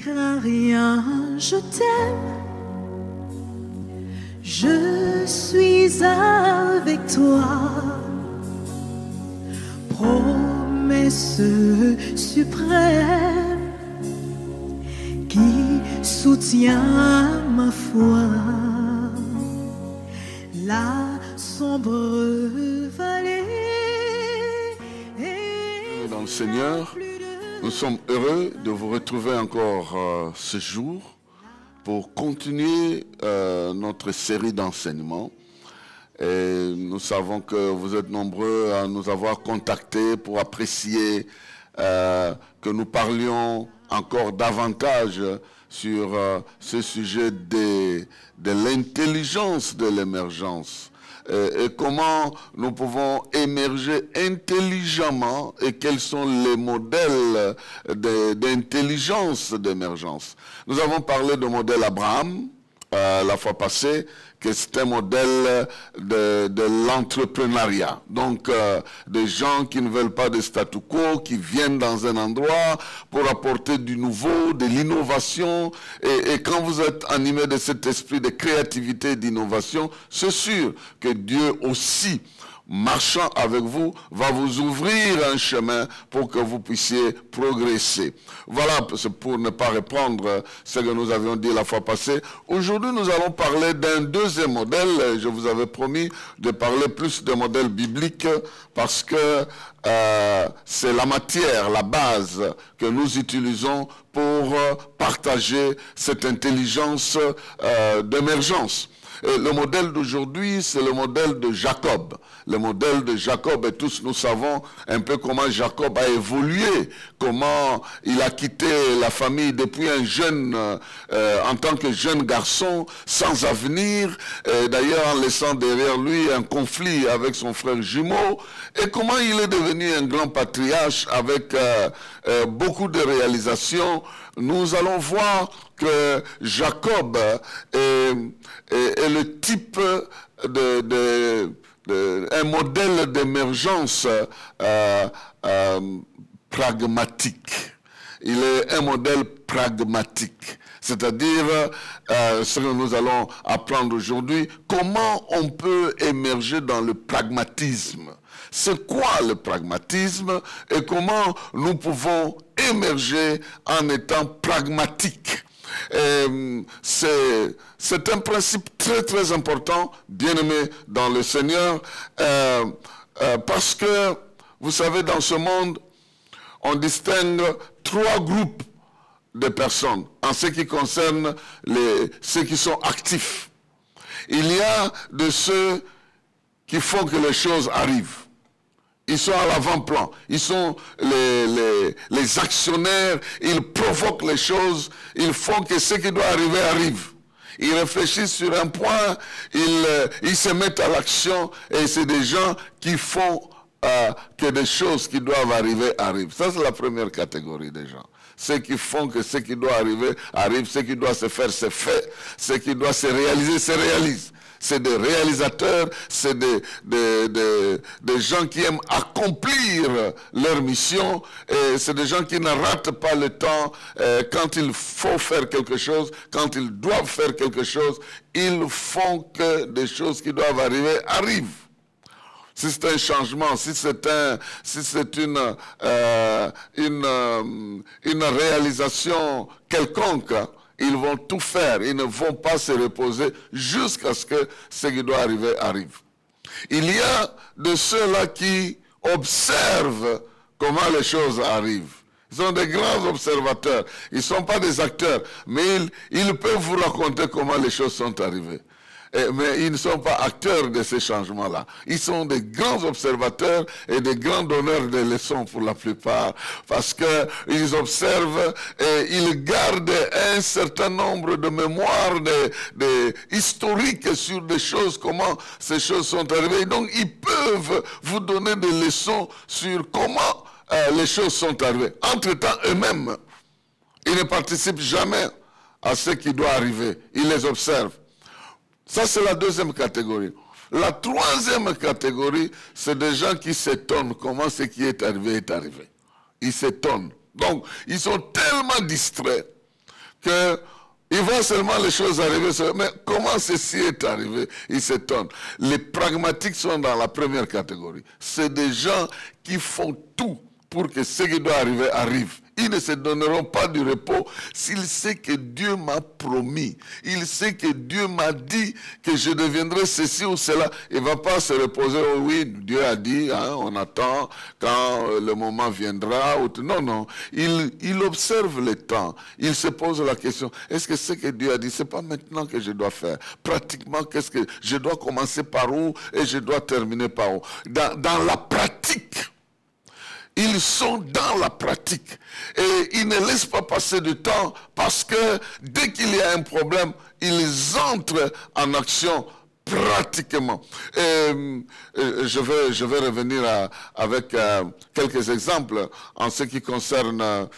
crains rien, je t'aime. Je suis avec toi. Promesse suprême qui soutient ma foi. La sombre vallée. Dans le Seigneur, nous sommes heureux de vous retrouver encore ce jour pour continuer notre série d'enseignements. Et nous savons que vous êtes nombreux à nous avoir contactés pour apprécier que nous parlions encore davantage sur ce sujet de l'intelligence de l'émergence. Et comment nous pouvons émerger intelligemment et quels sont les modèles d'intelligence d'émergence. Nous avons parlé du modèle Abraham la fois passée, que c'est un modèle de l'entrepreneuriat. Donc, des gens qui ne veulent pas de statu quo, qui viennent dans un endroit pour apporter du nouveau, de l'innovation. Et quand vous êtes animé de cet esprit de créativité et d'innovation, c'est sûr que Dieu aussi, marchant avec vous, va vous ouvrir un chemin pour que vous puissiez progresser. Voilà, pour ne pas reprendre ce que nous avions dit la fois passée. Aujourd'hui, nous allons parler d'un deuxième modèle. Je vous avais promis de parler plus de modèles bibliques parce que c'est la matière, la base que nous utilisons pour partager cette intelligence d'émergence. Et le modèle d'aujourd'hui, c'est le modèle de Jacob. Le modèle de Jacob, et tous nous savons un peu comment Jacob a évolué, comment il a quitté la famille depuis un jeune, en tant que jeune garçon, sans avenir, d'ailleurs en laissant derrière lui un conflit avec son frère jumeau, et comment il est devenu un grand patriarche avec beaucoup de réalisations. Nous allons voir que Jacob est le type un modèle d'émergence pragmatique. Il est un modèle pragmatique. C'est-à-dire, ce que nous allons apprendre aujourd'hui, comment on peut émerger dans le pragmatisme. C'est quoi le pragmatisme et comment nous pouvons émerger en étant pragmatiques. C'est un principe très très important, bien aimé dans le Seigneur, parce que, vous savez, dans ce monde, on distingue trois groupes de personnes en ce qui concerne ceux qui sont actifs. Il y a de ceux qui font que les choses arrivent. Ils sont à l'avant-plan, ils sont les actionnaires, ils provoquent les choses, ils font que ce qui doit arriver arrive. Ils réfléchissent sur un point, ils se mettent à l'action et c'est des gens qui font que des choses qui doivent arriver arrivent. Ça, c'est la première catégorie des gens. Ceux qui font que ce qui doit arriver arrive, ce qui doit se faire, c'est fait, ce qui doit se réaliser, se réalise. C'est des réalisateurs, c'est des gens qui aiment accomplir leur mission, et c'est des gens qui ne ratent pas le temps quand il faut faire quelque chose, quand ils doivent faire quelque chose, ils font que des choses qui doivent arriver arrivent. Si c'est un changement, si c'est une réalisation quelconque, ils vont tout faire, ils ne vont pas se reposer jusqu'à ce que ce qui doit arriver arrive. Il y a de ceux-là qui observent comment les choses arrivent. Ils sont des grands observateurs. Ils ne sont pas des acteurs, mais ils peuvent vous raconter comment les choses sont arrivées. Mais ils ne sont pas acteurs de ces changements-là. Ils sont des grands observateurs et des grands donneurs de leçons pour la plupart. Parce qu'ils observent et ils gardent un certain nombre de mémoires historiques sur des choses, comment ces choses sont arrivées. Donc ils peuvent vous donner des leçons sur comment les choses sont arrivées. Entre-temps, eux-mêmes, ils ne participent jamais à ce qui doit arriver. Ils les observent. Ça, c'est la deuxième catégorie. La troisième catégorie, c'est des gens qui s'étonnent comment ce qui est arrivé est arrivé. Ils s'étonnent. Donc, ils sont tellement distraits qu'il voit seulement les choses arriver. Mais comment ceci est arrivé? Il s'étonne. Les pragmatiques sont dans la première catégorie. C'est des gens qui font tout pour que ce qui doit arriver arrive. Ils ne se donneront pas du repos s'ils savent que Dieu m'a promis. Il sait que Dieu m'a dit que je deviendrai ceci ou cela. Il ne va pas se reposer, oh oui, Dieu a dit, hein, on attend quand le moment viendra. Non, non. Il observe le temps. Il se pose la question, est-ce que ce que Dieu a dit, ce n'est pas maintenant que je dois faire? Pratiquement, qu'est-ce que je dois commencer par où et je dois terminer par où? Dans la pratique. Ils sont dans la pratique et ils ne laissent pas passer du temps parce que dès qu'il y a un problème, ils entrent en action pratiquement. Je vais revenir avec quelques exemples en ce qui concerne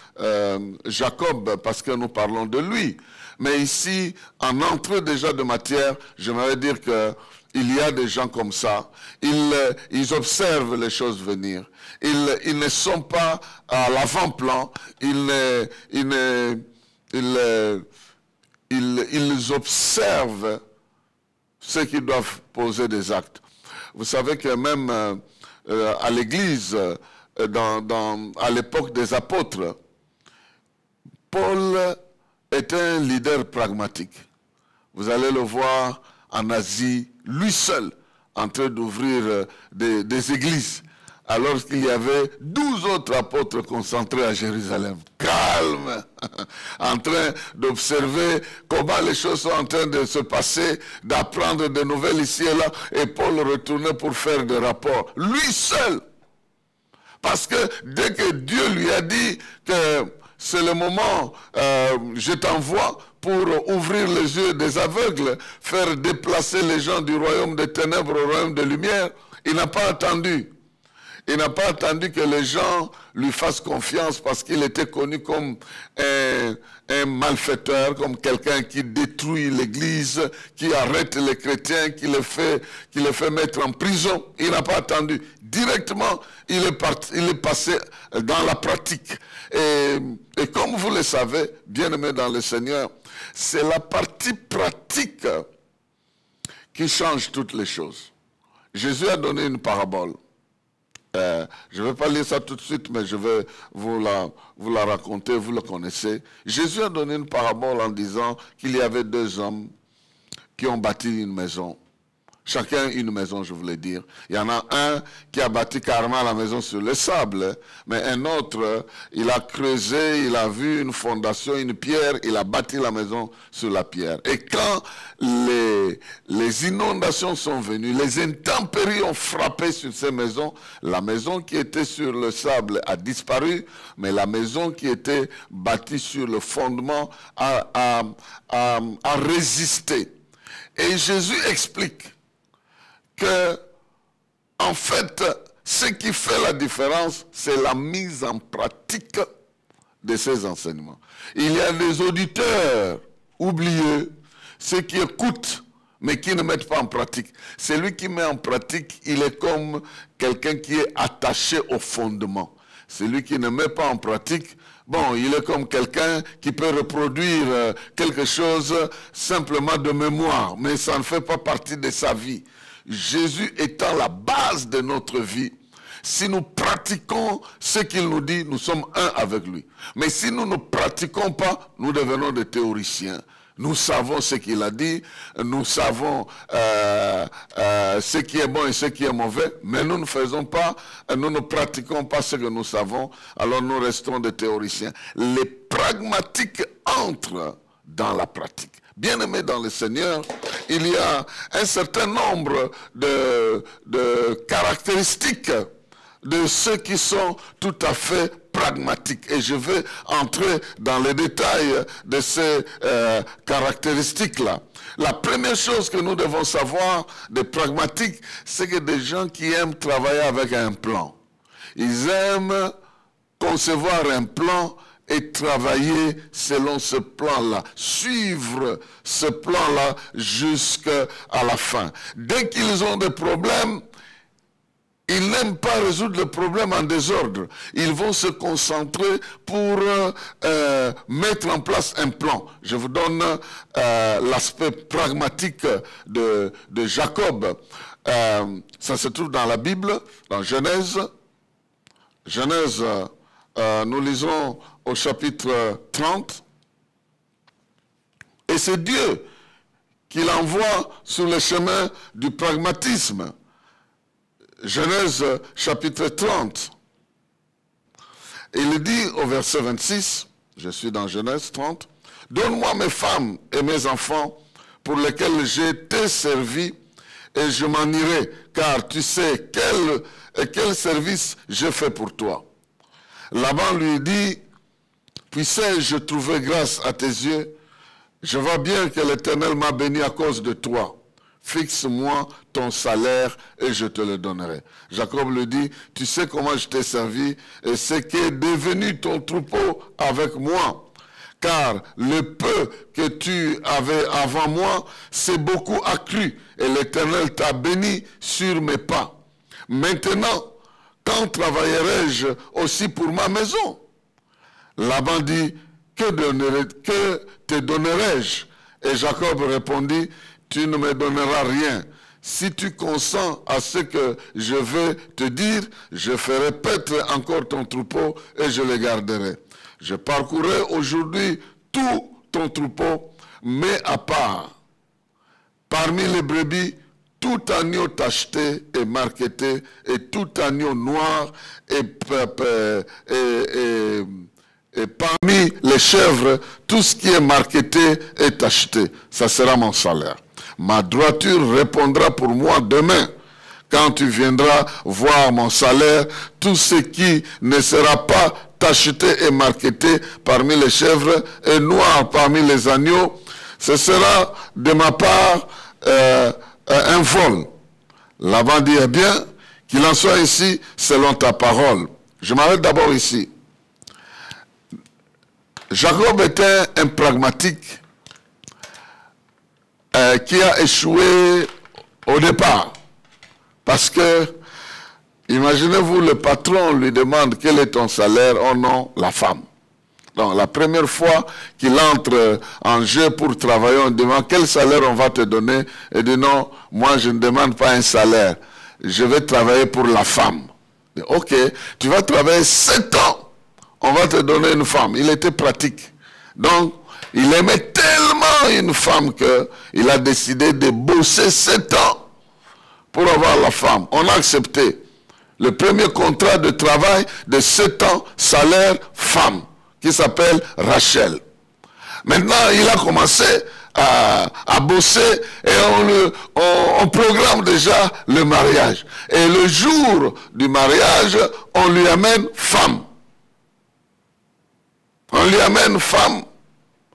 Jacob parce que nous parlons de lui. Mais ici, en entrée déjà de matière, j'aimerais dire que il y a des gens comme ça, ils observent les choses venir. Ils ne sont pas à l'avant-plan, ils observent ceux qui doivent poser des actes. Vous savez que même à l'église, à l'époque des apôtres, Paul était un leader pragmatique. Vous allez le voir en Asie, lui seul, en train d'ouvrir des églises, alors qu'il y avait 12 autres apôtres concentrés à Jérusalem. Calme, en train d'observer comment les choses sont en train de se passer, d'apprendre des nouvelles ici et là, et Paul retournait pour faire des rapports. Lui seul. Parce que dès que Dieu lui a dit que c'est le moment, je t'envoie pour ouvrir les yeux des aveugles, faire déplacer les gens du royaume des ténèbres au royaume de lumière, il n'a pas attendu. Il n'a pas attendu que les gens lui fassent confiance parce qu'il était connu comme un malfaiteur, comme quelqu'un qui détruit l'église, qui arrête les chrétiens, qui les fait mettre en prison. Il n'a pas attendu. Directement, il est passé dans la pratique. Et comme vous le savez, bien-aimés dans le Seigneur, c'est la partie pratique qui change toutes les choses. Jésus a donné une parabole. Je ne vais pas lire ça tout de suite, mais je vais vous la raconter, vous le connaissez. Jésus a donné une parabole en disant qu'il y avait deux hommes qui ont bâti une maison. Chacun une maison, je voulais dire. Il y en a un qui a bâti carrément la maison sur le sable, mais un autre, il a creusé, il a vu une fondation, une pierre, il a bâti la maison sur la pierre. Et quand les inondations sont venues, les intempéries ont frappé sur ces maisons, la maison qui était sur le sable a disparu, mais la maison qui était bâtie sur le fondement a résisté. Et Jésus explique que, en fait, ce qui fait la différence, c'est la mise en pratique de ces enseignements. Il y a des auditeurs oublieux, ceux qui écoutent, mais qui ne mettent pas en pratique. Celui qui met en pratique, il est comme quelqu'un qui est attaché au fondement. Celui qui ne met pas en pratique, bon, il est comme quelqu'un qui peut reproduire quelque chose simplement de mémoire, mais ça ne fait pas partie de sa vie. Jésus étant la base de notre vie, si nous pratiquons ce qu'il nous dit, nous sommes un avec lui. Mais si nous ne pratiquons pas, nous devenons des théoriciens. Nous savons ce qu'il a dit, nous savons ce qui est bon et ce qui est mauvais, mais nous ne faisons pas, nous ne pratiquons pas ce que nous savons, alors nous restons des théoriciens. Les pragmatiques entrent dans la pratique. Bien-aimés dans le Seigneur, il y a un certain nombre de caractéristiques de ceux qui sont tout à fait pragmatiques. Et je vais entrer dans les détails de ces caractéristiques-là. La première chose que nous devons savoir des pragmatiques, c'est que des gens qui aiment travailler avec un plan. Ils aiment concevoir un plan et travailler selon ce plan-là, suivre ce plan-là jusqu'à la fin. Dès qu'ils ont des problèmes, Ils n'aiment pas résoudre le problème en désordre. Ils vont se concentrer pour mettre en place un plan. Je vous donne l'aspect pragmatique de Jacob. Ça se trouve dans la Bible, dans Genèse. Genèse, nous lisons au chapitre 30. Et c'est Dieu qui l'envoie sur le chemin du pragmatisme. Genèse chapitre 30. Il dit au verset 26, je suis dans Genèse 30, « Donne-moi mes femmes et mes enfants pour lesquels j'ai été servi et je m'en irai, car tu sais quel service j'ai fait pour toi. » Laban lui dit, « Puissais-je trouver grâce à tes yeux? Je vois bien que l'Éternel m'a béni à cause de toi. Fixe-moi ton salaire et je te le donnerai. » Jacob lui dit, « Tu sais comment je t'ai servi et ce qu'est devenu ton troupeau avec moi. Car le peu que tu avais avant moi s'est beaucoup accru et l'Éternel t'a béni sur mes pas. Maintenant, quand travaillerai-je aussi pour ma maison? » Laban dit, « Que te donnerai-je? » Et Jacob répondit, « Tu ne me donneras rien. Si tu consens à ce que je veux te dire, je ferai paître encore ton troupeau et je le garderai. Je parcourrai aujourd'hui tout ton troupeau, mais à part. Parmi les brebis, tout agneau tacheté et marqueté, et tout agneau noir, et parmi les chèvres, tout ce qui est marqueté et tacheté. Ça sera mon salaire. Ma droiture répondra pour moi demain. Quand tu viendras voir mon salaire, tout ce qui ne sera pas tacheté et marqueté parmi les chèvres et noir parmi les agneaux, ce sera de ma part un vol. » Laban dit, eh bien, qu'il en soit ici selon ta parole. Je m'arrête d'abord ici. Jacob était un pragmatique qui a échoué au départ. Parce que, imaginez-vous, le patron lui demande quel est ton salaire, oh non, la femme. Donc la première fois qu'il entre en jeu pour travailler, on demande quel salaire on va te donner. Il dit non, moi je ne demande pas un salaire, je vais travailler pour la femme. dit, ok, tu vas travailler 7 ans, on va te donner une femme. Il était pratique. Donc, il aimait tellement une femme qu'il a décidé de bosser 7 ans pour avoir la femme. On a accepté le premier contrat de travail de 7 ans, salaire femme, qui s'appelle Rachel. Maintenant, il a commencé à bosser et on programme déjà le mariage. Et le jour du mariage, on lui amène femme. On lui amène femme.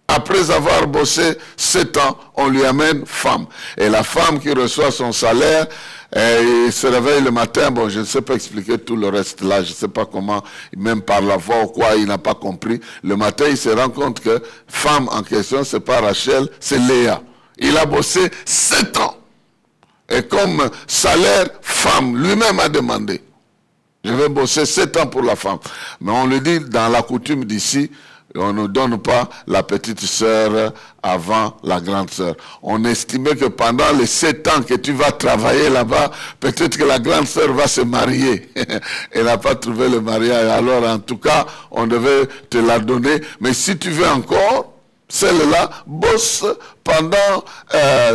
Après avoir bossé 7 ans, on lui amène femme. Et la femme qui reçoit son salaire, il se réveille le matin, bon, je ne sais pas expliquer tout le reste là, je ne sais pas comment, même par la voix ou quoi, il n'a pas compris. Le matin, il se rend compte que femme en question, c'est pas Rachel, c'est Léa. Il a bossé 7 ans. Et comme salaire, femme, lui-même a demandé. Je vais bosser 7 ans pour la femme. Mais on le dit dans la coutume d'ici, on ne donne pas la petite sœur avant la grande sœur. On estimait que pendant les 7 ans que tu vas travailler là-bas, peut-être que la grande sœur va se marier. Elle n'a pas trouvé le mariage. Alors en tout cas, on devait te la donner. Mais si tu veux encore, celle-là bosse pendant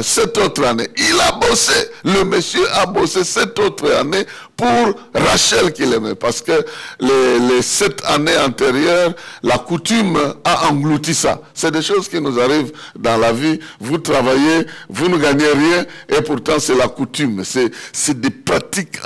7 autres années. Il a bossé, le monsieur a bossé 7 autres années pour Rachel qu'il aimait. Parce que les 7 années antérieures, la coutume a englouti ça. C'est des choses qui nous arrivent dans la vie. Vous travaillez, vous ne gagnez rien et pourtant c'est la coutume. C'est des pratiques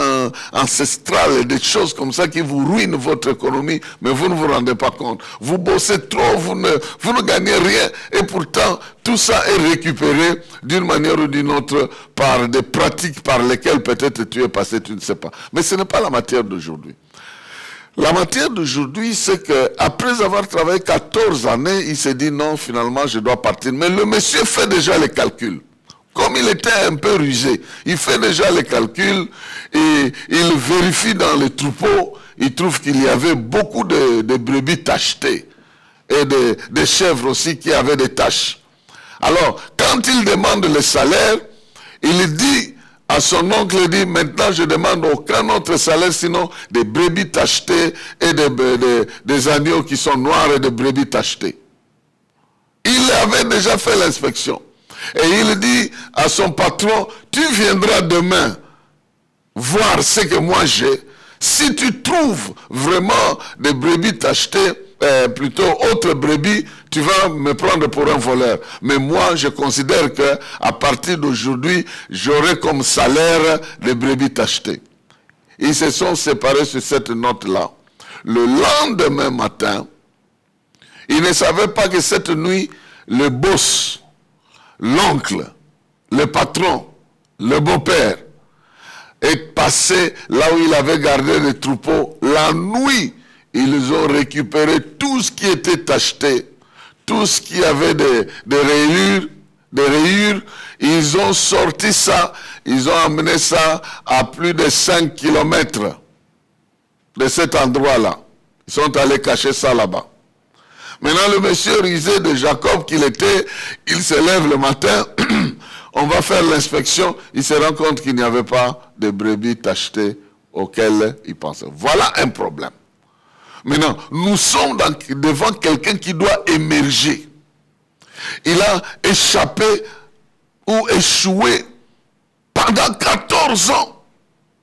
ancestrales, des choses comme ça qui vous ruinent votre économie, mais vous ne vous rendez pas compte. Vous bossez trop, vous ne gagnez rien et pourtant tout ça est récupéré d'une manière ou d'une autre par des pratiques par lesquelles peut-être tu es passé, tu ne sais pas. Mais ce n'est pas la matière d'aujourd'hui. La matière d'aujourd'hui, c'est qu'après avoir travaillé 14 années, il s'est dit non, finalement, je dois partir. Mais le monsieur fait déjà les calculs. comme il était un peu rusé, il fait déjà les calculs et il vérifie dans les troupeaux, il trouve qu'il y avait beaucoup de brebis tachetées et de chèvres aussi qui avaient des taches. Alors, quand il demande le salaire, il dit à son oncle, il dit, maintenant je demande aucun autre salaire, sinon des brebis tachetées et des agneaux qui sont noirs et des brebis tachetées. Il avait déjà fait l'inspection. Et il dit à son patron, tu viendras demain voir ce que moi j'ai. Si tu trouves vraiment des brebis tachetées, plutôt autres brebis, tu vas me prendre pour un voleur. Mais moi, je considère que à partir d'aujourd'hui, j'aurai comme salaire des brebis tachetées. Ils se sont séparés sur cette note-là. Le lendemain matin, ils ne savaient pas que cette nuit, le boss, l'oncle, le patron, le beau-père, est passé là où il avait gardé les troupeaux. La nuit, ils ont récupéré tout ce qui était tacheté, tout ce qui avait des rayures, ils ont sorti ça, ils ont amené ça à plus de 5 kilomètres de cet endroit-là. Ils sont allés cacher ça là-bas. Maintenant, le monsieur rusé de Jacob qu'il était, il se lève le matin, on va faire l'inspection, il se rend compte qu'il n'y avait pas de brebis tachetées auxquelles il pensait. Voilà un problème. Maintenant, nous sommes devant quelqu'un qui doit émerger. Il a échappé ou échoué pendant 14 ans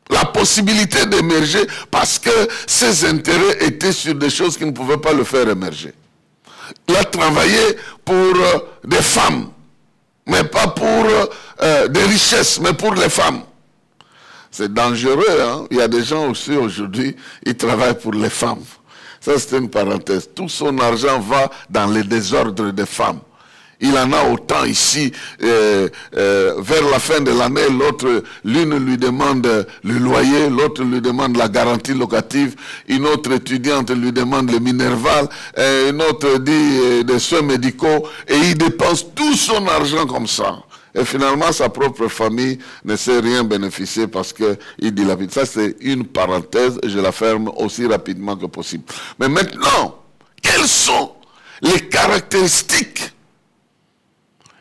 la possibilité d'émerger parce que ses intérêts étaient sur des choses qui ne pouvaient pas le faire émerger. Il a travaillé pour des femmes, mais pas pour des richesses, mais pour les femmes. C'est dangereux, hein? Il y a des gens aussi aujourd'hui, ils travaillent pour les femmes. Ça, c'est une parenthèse. Tout son argent va dans les désordres des femmes. Il en a autant ici, vers la fin de l'année, l'autre, l'une lui demande le loyer, l'autre lui demande la garantie locative, une autre étudiante lui demande le minerval, une autre dit des soins médicaux, et il dépense tout son argent comme ça. Et finalement, sa propre famille ne sait rien bénéficier parce qu'il dilapide. Ça, c'est une parenthèse, et je la ferme aussi rapidement que possible. Mais maintenant, quelles sont les caractéristiques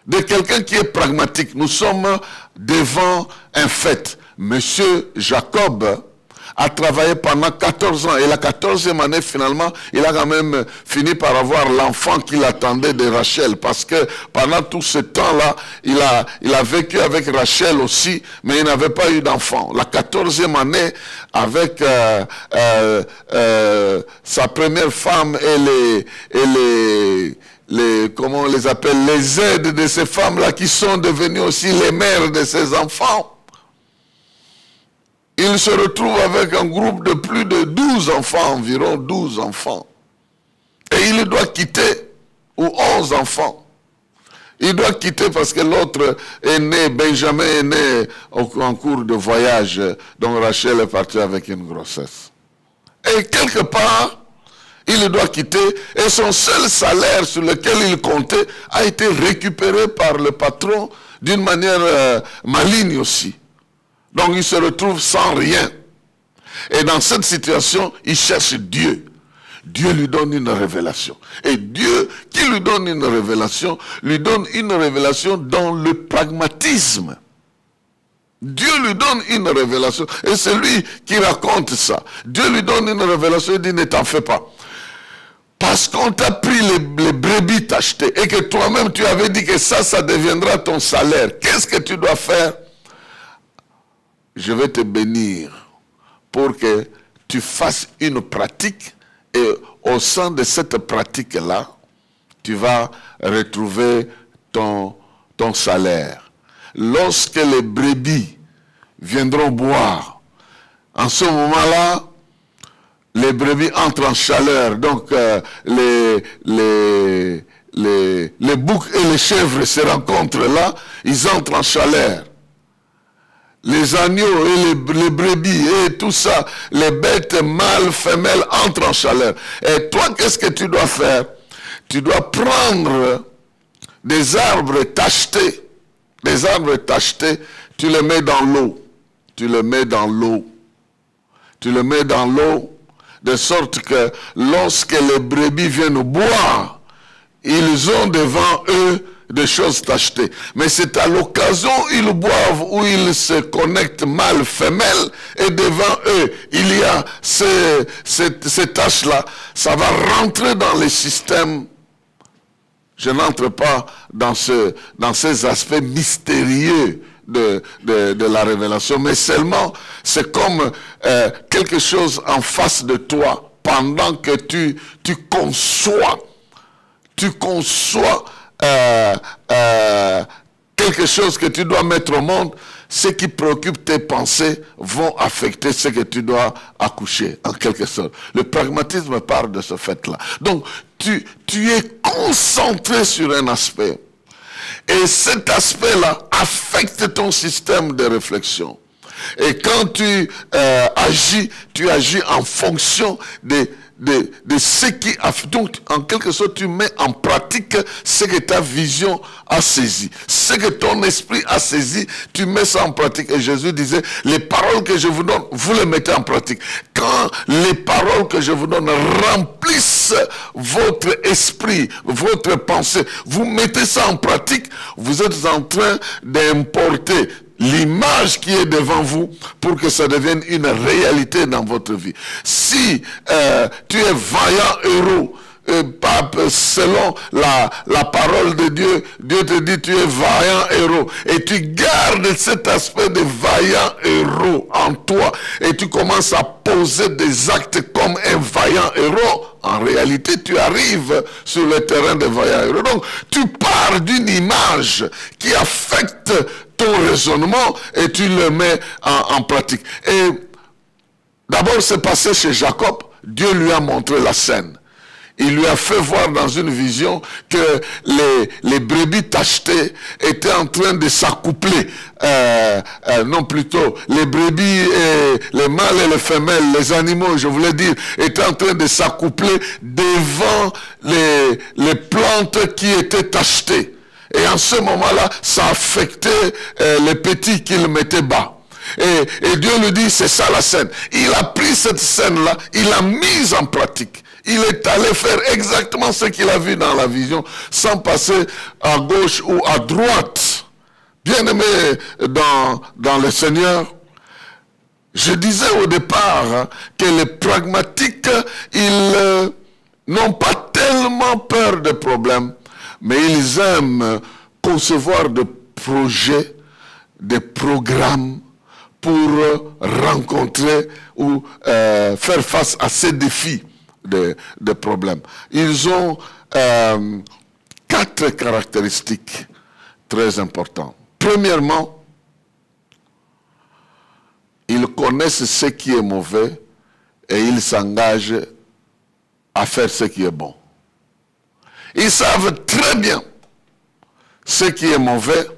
de quelqu'un qui est pragmatique? Nous sommes devant un fait. Monsieur Jacob a travaillé pendant 14 ans. Et la 14e année, finalement, il a quand même fini par avoir l'enfant qu'il attendait de Rachel. Parce que pendant tout ce temps-là, il a vécu avec Rachel aussi, mais il n'avait pas eu d'enfant. La 14e année, avec sa première femme et comment on les appelle, les aides de ces femmes-là qui sont devenues aussi les mères de ses enfants. Il se retrouve avec un groupe de plus de 12 enfants, environ 12 enfants. Et il doit quitter, ou 11 enfants. Il doit quitter parce que l'autre est né, Benjamin est né en cours de voyage, donc Rachel est partie avec une grossesse. Et quelque part, il doit quitter et son seul salaire sur lequel il comptait a été récupéré par le patron d'une manière maligne aussi. Donc il se retrouve sans rien. Et dans cette situation, il cherche Dieu. Dieu lui donne une révélation. Et Dieu qui lui donne une révélation dans le pragmatisme. Dieu lui donne une révélation. Et c'est lui qui raconte ça. Dieu lui donne une révélation et dit, ne t'en fais pas. Parce qu'on t'a pris les brebis tachetées et que toi-même tu avais dit que ça deviendra ton salaire. Qu'est-ce que tu dois faire? Je vais te bénir pour que tu fasses une pratique et au sein de cette pratique-là, tu vas retrouver ton salaire. Lorsque les brebis viendront boire, en ce moment-là, les brebis entrent en chaleur, donc les boucs et les chèvres se rencontrent là, ils entrent en chaleur. Les agneaux et les brebis et tout ça, les bêtes mâles, femelles entrent en chaleur. Et toi, qu'est-ce que tu dois faire? Tu dois prendre des arbres tachetés, des arbres tachetés, tu les mets dans l'eau. Tu les mets dans l'eau. Tu les mets dans l'eau, de sorte que lorsque les brebis viennent boire, ils ont devant eux des choses tachetées. Mais c'est à l'occasion où ils boivent, où ils se connectent mâle-femelle, et devant eux, il y a ces taches-là. Ça va rentrer dans les systèmes. Je n'entre pas dans ces aspects mystérieux de la révélation, mais seulement c'est comme quelque chose en face de toi pendant que tu conçois quelque chose que tu dois mettre au monde. Ce qui préoccupe tes pensées vont affecter ce que tu dois accoucher, en quelque sorte. Le pragmatisme part de ce fait-là. Donc, tu es concentré sur un aspect. Et cet aspect-là affecte ton système de réflexion. Et quand tu agis en fonction de ce qui... Donc, en quelque sorte, tu mets en pratique ce que ta vision a saisi. Ce que ton esprit a saisi, tu mets ça en pratique. Et Jésus disait, les paroles que je vous donne, vous les mettez en pratique. Quand les paroles que je vous donne remplissent votre esprit, votre pensée, vous mettez ça en pratique, vous êtes en train d'importer l'image qui est devant vous pour que ça devienne une réalité dans votre vie. Si tu es vaillant héros, selon la parole de Dieu, Dieu te dit tu es vaillant héros, et tu gardes cet aspect de vaillant héros en toi, et tu commences à poser des actes comme un vaillant héros, en réalité tu arrives sur le terrain des vaillants héros. Donc tu pars d'une image qui affecte ton raisonnement et tu le mets en pratique. Et d'abord c'est passé chez Jacob, Dieu lui a montré la scène. Il lui a fait voir dans une vision que les brebis tachetées étaient en train de s'accoupler. Non, plutôt, les brebis, et les mâles et les femelles, les animaux, je voulais dire, étaient en train de s'accoupler devant les plantes qui étaient tachetées. Et en ce moment-là, ça affectait les petits qu'il mettait bas. Et Dieu lui dit, c'est ça la scène. Il a pris cette scène-là, il l'a mise en pratique. Il est allé faire exactement ce qu'il a vu dans la vision, sans passer à gauche ou à droite. Bien-aimé dans le Seigneur, je disais au départ que les pragmatiques, ils n'ont pas tellement peur des problèmes, mais ils aiment concevoir des projets, des programmes pour rencontrer ou faire face à ces défis de problèmes. Ils ont 4 caractéristiques très importantes. Premièrement, ils connaissent ce qui est mauvais et ils s'engagent à faire ce qui est bon. Ils savent très bien ce qui est mauvais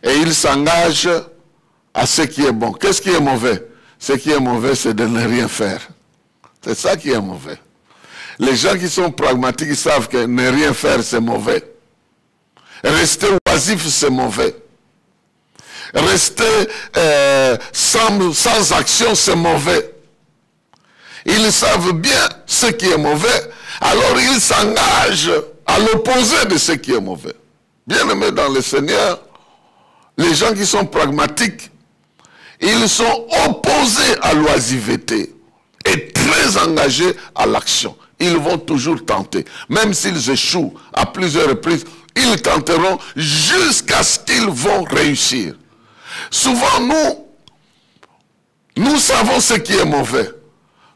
et ils s'engagent à ce qui est bon. Qu'est-ce qui est mauvais? Ce qui est mauvais, c'est de ne rien faire. C'est ça qui est mauvais. Les gens qui sont pragmatiques, ils savent que ne rien faire, c'est mauvais. Rester oisif, c'est mauvais. Rester sans action, c'est mauvais. Ils savent bien ce qui est mauvais, alors ils s'engagent à l'opposé de ce qui est mauvais. Bien-aimés dans le Seigneur, les gens qui sont pragmatiques, ils sont opposés à l'oisiveté et très engagés à l'action. Ils vont toujours tenter. Même s'ils échouent à plusieurs reprises, ils tenteront jusqu'à ce qu'ils vont réussir. Souvent, nous savons ce qui est mauvais.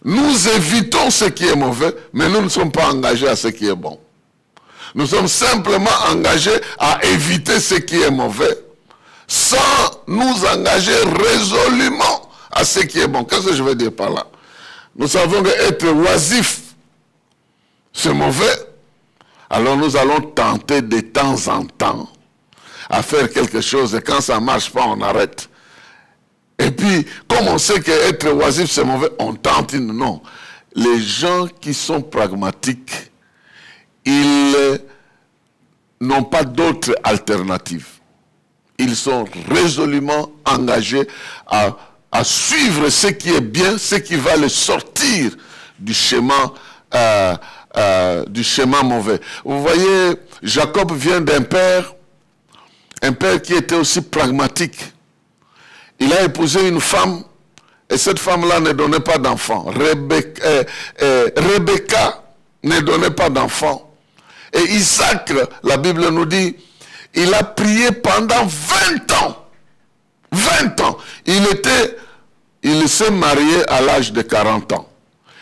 Nous évitons ce qui est mauvais, mais nous ne sommes pas engagés à ce qui est bon. Nous sommes simplement engagés à éviter ce qui est mauvais, sans nous engager résolument à ce qui est bon. Qu'est-ce que je veux dire par là? Nous savons qu'être oisif, c'est mauvais. Alors nous allons tenter de temps en temps à faire quelque chose et quand ça ne marche pas, on arrête. Et puis, comme on sait qu'être oisif, c'est mauvais, on tente. Non. Les gens qui sont pragmatiques, ils n'ont pas d'autres alternatives. Ils sont résolument engagés à suivre ce qui est bien, ce qui va les sortir du schéma mauvais. Vous voyez, Jacob vient d'un père, un père qui était aussi pragmatique. Il a épousé une femme, et cette femme-là ne donnait pas d'enfant. Rebecca ne donnait pas d'enfant. Et Isaac, la Bible nous dit, il a prié pendant 20 ans. 20 ans. Il s'est marié à l'âge de 40 ans.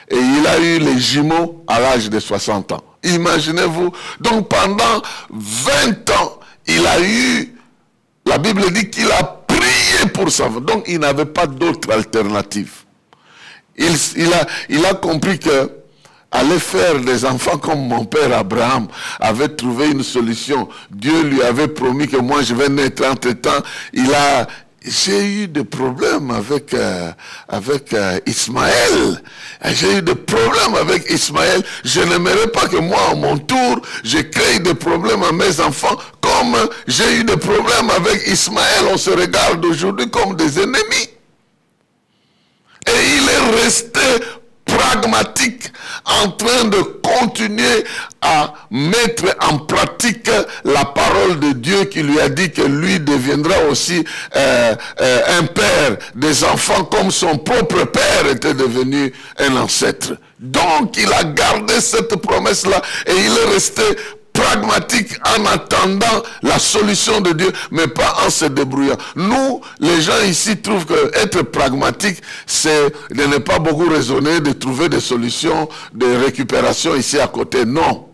Et il a eu les jumeaux à l'âge de 60 ans. Imaginez-vous. Donc pendant 20 ans, il a eu, la Bible dit qu'il a prié pour ça. Donc il n'avait pas d'autre alternative. Il a compris que aller faire des enfants comme mon père Abraham avait trouvé une solution. Dieu lui avait promis que moi je vais naître entre-temps. J'ai eu des problèmes avec Ismaël. J'ai eu des problèmes avec Ismaël. Je n'aimerais pas que moi, à mon tour, je crée des problèmes à mes enfants comme j'ai eu des problèmes avec Ismaël. On se regarde aujourd'hui comme des ennemis. Et il est resté pragmatique, en train de continuer à mettre en pratique la parole de Dieu qui lui a dit que lui deviendra aussi un père des enfants comme son propre père était devenu un ancêtre. Donc il a gardé cette promesse-là et il est resté pragmatique en attendant la solution de Dieu, mais pas en se débrouillant. Nous, les gens ici trouvent que être pragmatique, c'est de ne pas beaucoup raisonner, de trouver des solutions de récupération ici à côté. Non.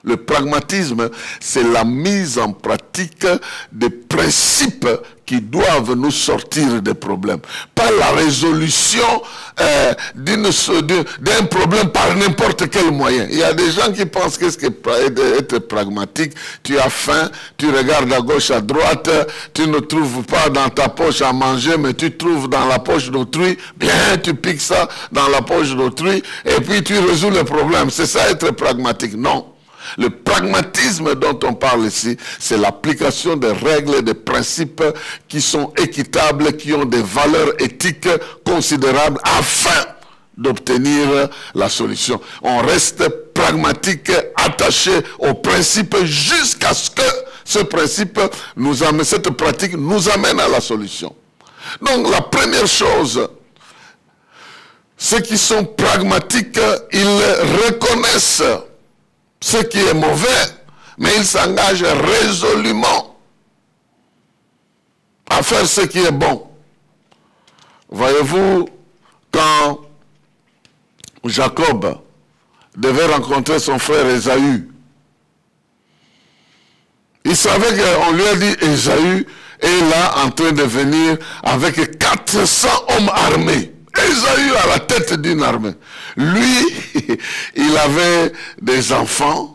Le pragmatisme, c'est la mise en pratique des principes qui doivent nous sortir des problèmes. Pas la résolution d'un problème par n'importe quel moyen. Il y a des gens qui pensent qu'est-ce qu'être pragmatique. Tu as faim, tu regardes à gauche, à droite, tu ne trouves pas dans ta poche à manger, mais tu trouves dans la poche d'autrui. Bien, tu piques ça dans la poche d'autrui et puis tu résous le problème. C'est ça être pragmatique. Non. Le pragmatisme dont on parle ici, c'est l'application des règles et des principes qui sont équitables, qui ont des valeurs éthiques considérables afin d'obtenir la solution. On reste pragmatique, attaché au principe jusqu'à ce que ce principe nous amène, cette pratique nous amène à la solution. Donc la première chose, ceux qui sont pragmatiques, ils reconnaissent ce qui est mauvais, mais il s'engage résolument à faire ce qui est bon. Voyez-vous, quand Jacob devait rencontrer son frère Ésaü, il savait qu'on lui a dit Ésaü est là en train de venir avec 400 hommes armés. Ésaü à la tête d'une armée. Lui, il avait des enfants,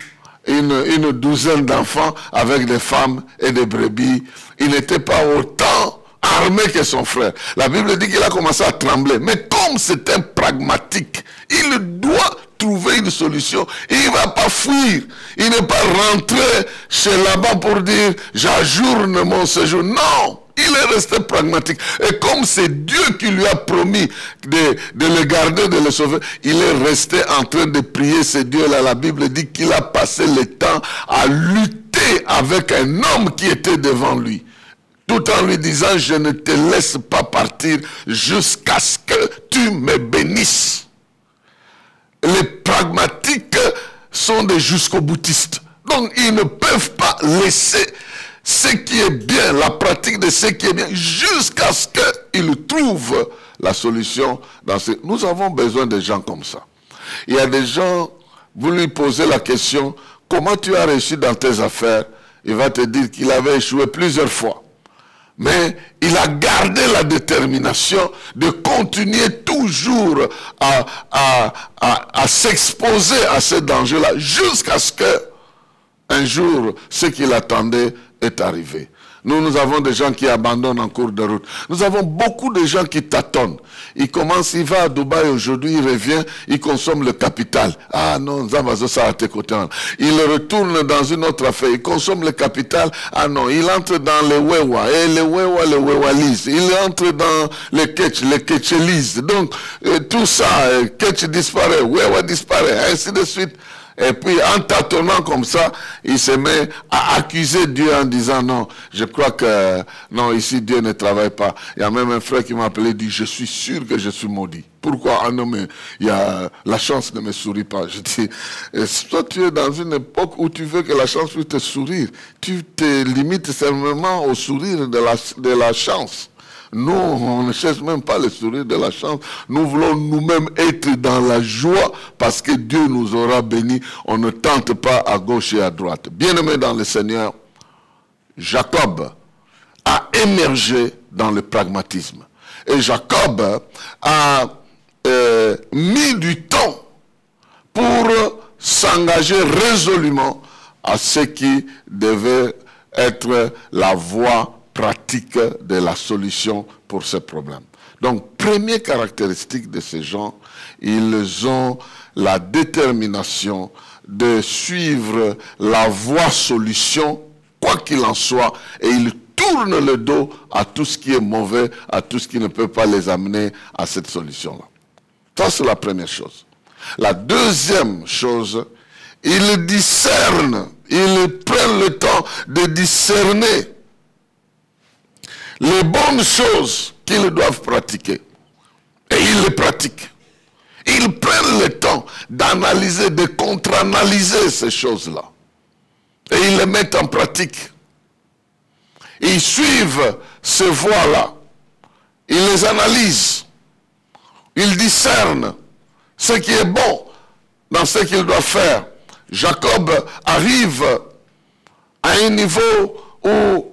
une douzaine d'enfants avec des femmes et des brebis. Il n'était pas autant armé que son frère. La Bible dit qu'il a commencé à trembler. Mais comme c'est un pragmatique, il doit trouver une solution. Il ne va pas fuir. Il n'est pas rentré chez là-bas pour dire j'ajourne mon séjour. Non! Il est resté pragmatique. Et comme c'est Dieu qui lui a promis de le garder, de le sauver, il est resté en train de prier ce Dieu-là. La Bible dit qu'il a passé le temps à lutter avec un homme qui était devant lui. Tout en lui disant, je ne te laisse pas partir jusqu'à ce que tu me bénisses. Les pragmatiques sont des jusqu'au-boutistes. Donc ils ne peuvent pas laisser ce qui est bien, la pratique de ce qui est bien, jusqu'à ce qu'ils trouvent la solution. Nous avons besoin de gens comme ça. Il y a des gens, vous lui posez la question, comment tu as réussi dans tes affaires? Il va te dire qu'il avait échoué plusieurs fois. Mais il a gardé la détermination de continuer toujours à s'exposer à ce danger-là, jusqu'à ce que un jour, ce qu'il attendait est arrivé. Nous avons des gens qui abandonnent en cours de route. Nous avons beaucoup de gens qui tâtonnent. Il va à Dubaï aujourd'hui, il revient, il consomme le capital. Ah non, ça a été côté. Il retourne dans une autre affaire, il consomme le capital. Ah non, il entre dans les wewa, et les wewa-lisent. Il entre dans les ketch-lisent. Donc, tout ça, ketch disparaît, wewa disparaît, ainsi de suite. Et puis, en tâtonnant comme ça, il se met à accuser Dieu en disant non, je crois que non, ici Dieu ne travaille pas. Il y a même un frère qui m'a appelé et dit, je suis sûr que je suis maudit. Pourquoi? Ah non, mais la chance ne me sourit pas. Je dis, toi tu es dans une époque où tu veux que la chance puisse te sourire. Tu te limites simplement au sourire de la chance. Nous, on ne cherche même pas le sourire de la chance. Nous voulons nous-mêmes être dans la joie parce que Dieu nous aura bénis. On ne tente pas à gauche et à droite. Bien-aimé dans le Seigneur, Jacob a émergé dans le pragmatisme. Et Jacob a mis du temps pour s'engager résolument à ce qui devait être la voie pratique de la solution pour ce problème. Donc, première caractéristique de ces gens, ils ont la détermination de suivre la voie solution, quoi qu'il en soit, et ils tournent le dos à tout ce qui est mauvais, à tout ce qui ne peut pas les amener à cette solution-là. Ça, c'est la première chose. La deuxième chose, ils discernent, ils prennent le temps de discerner les bonnes choses qu'ils doivent pratiquer. Et ils les pratiquent. Ils prennent le temps d'analyser, de contre-analyser ces choses-là. Et ils les mettent en pratique. Ils suivent ces voies-là. Ils les analysent. Ils discernent ce qui est bon dans ce qu'ils doivent faire. Jacob arrive à un niveau où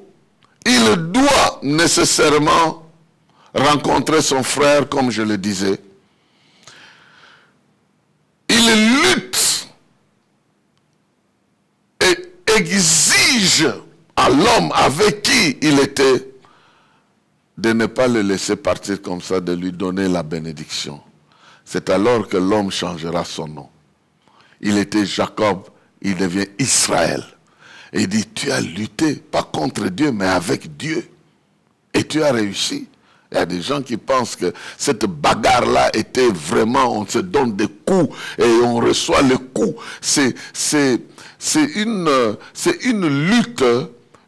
il doit nécessairement rencontrer son frère, comme je le disais. Il lutte et exige à l'homme avec qui il était de ne pas le laisser partir comme ça, de lui donner la bénédiction. C'est alors que l'homme changera son nom. Il était Jacob, il devient Israël. Et il dit, tu as lutté, pas contre Dieu, mais avec Dieu. Et tu as réussi. Il y a des gens qui pensent que cette bagarre-là était vraiment, on se donne des coups et on reçoit le coup. C'est une lutte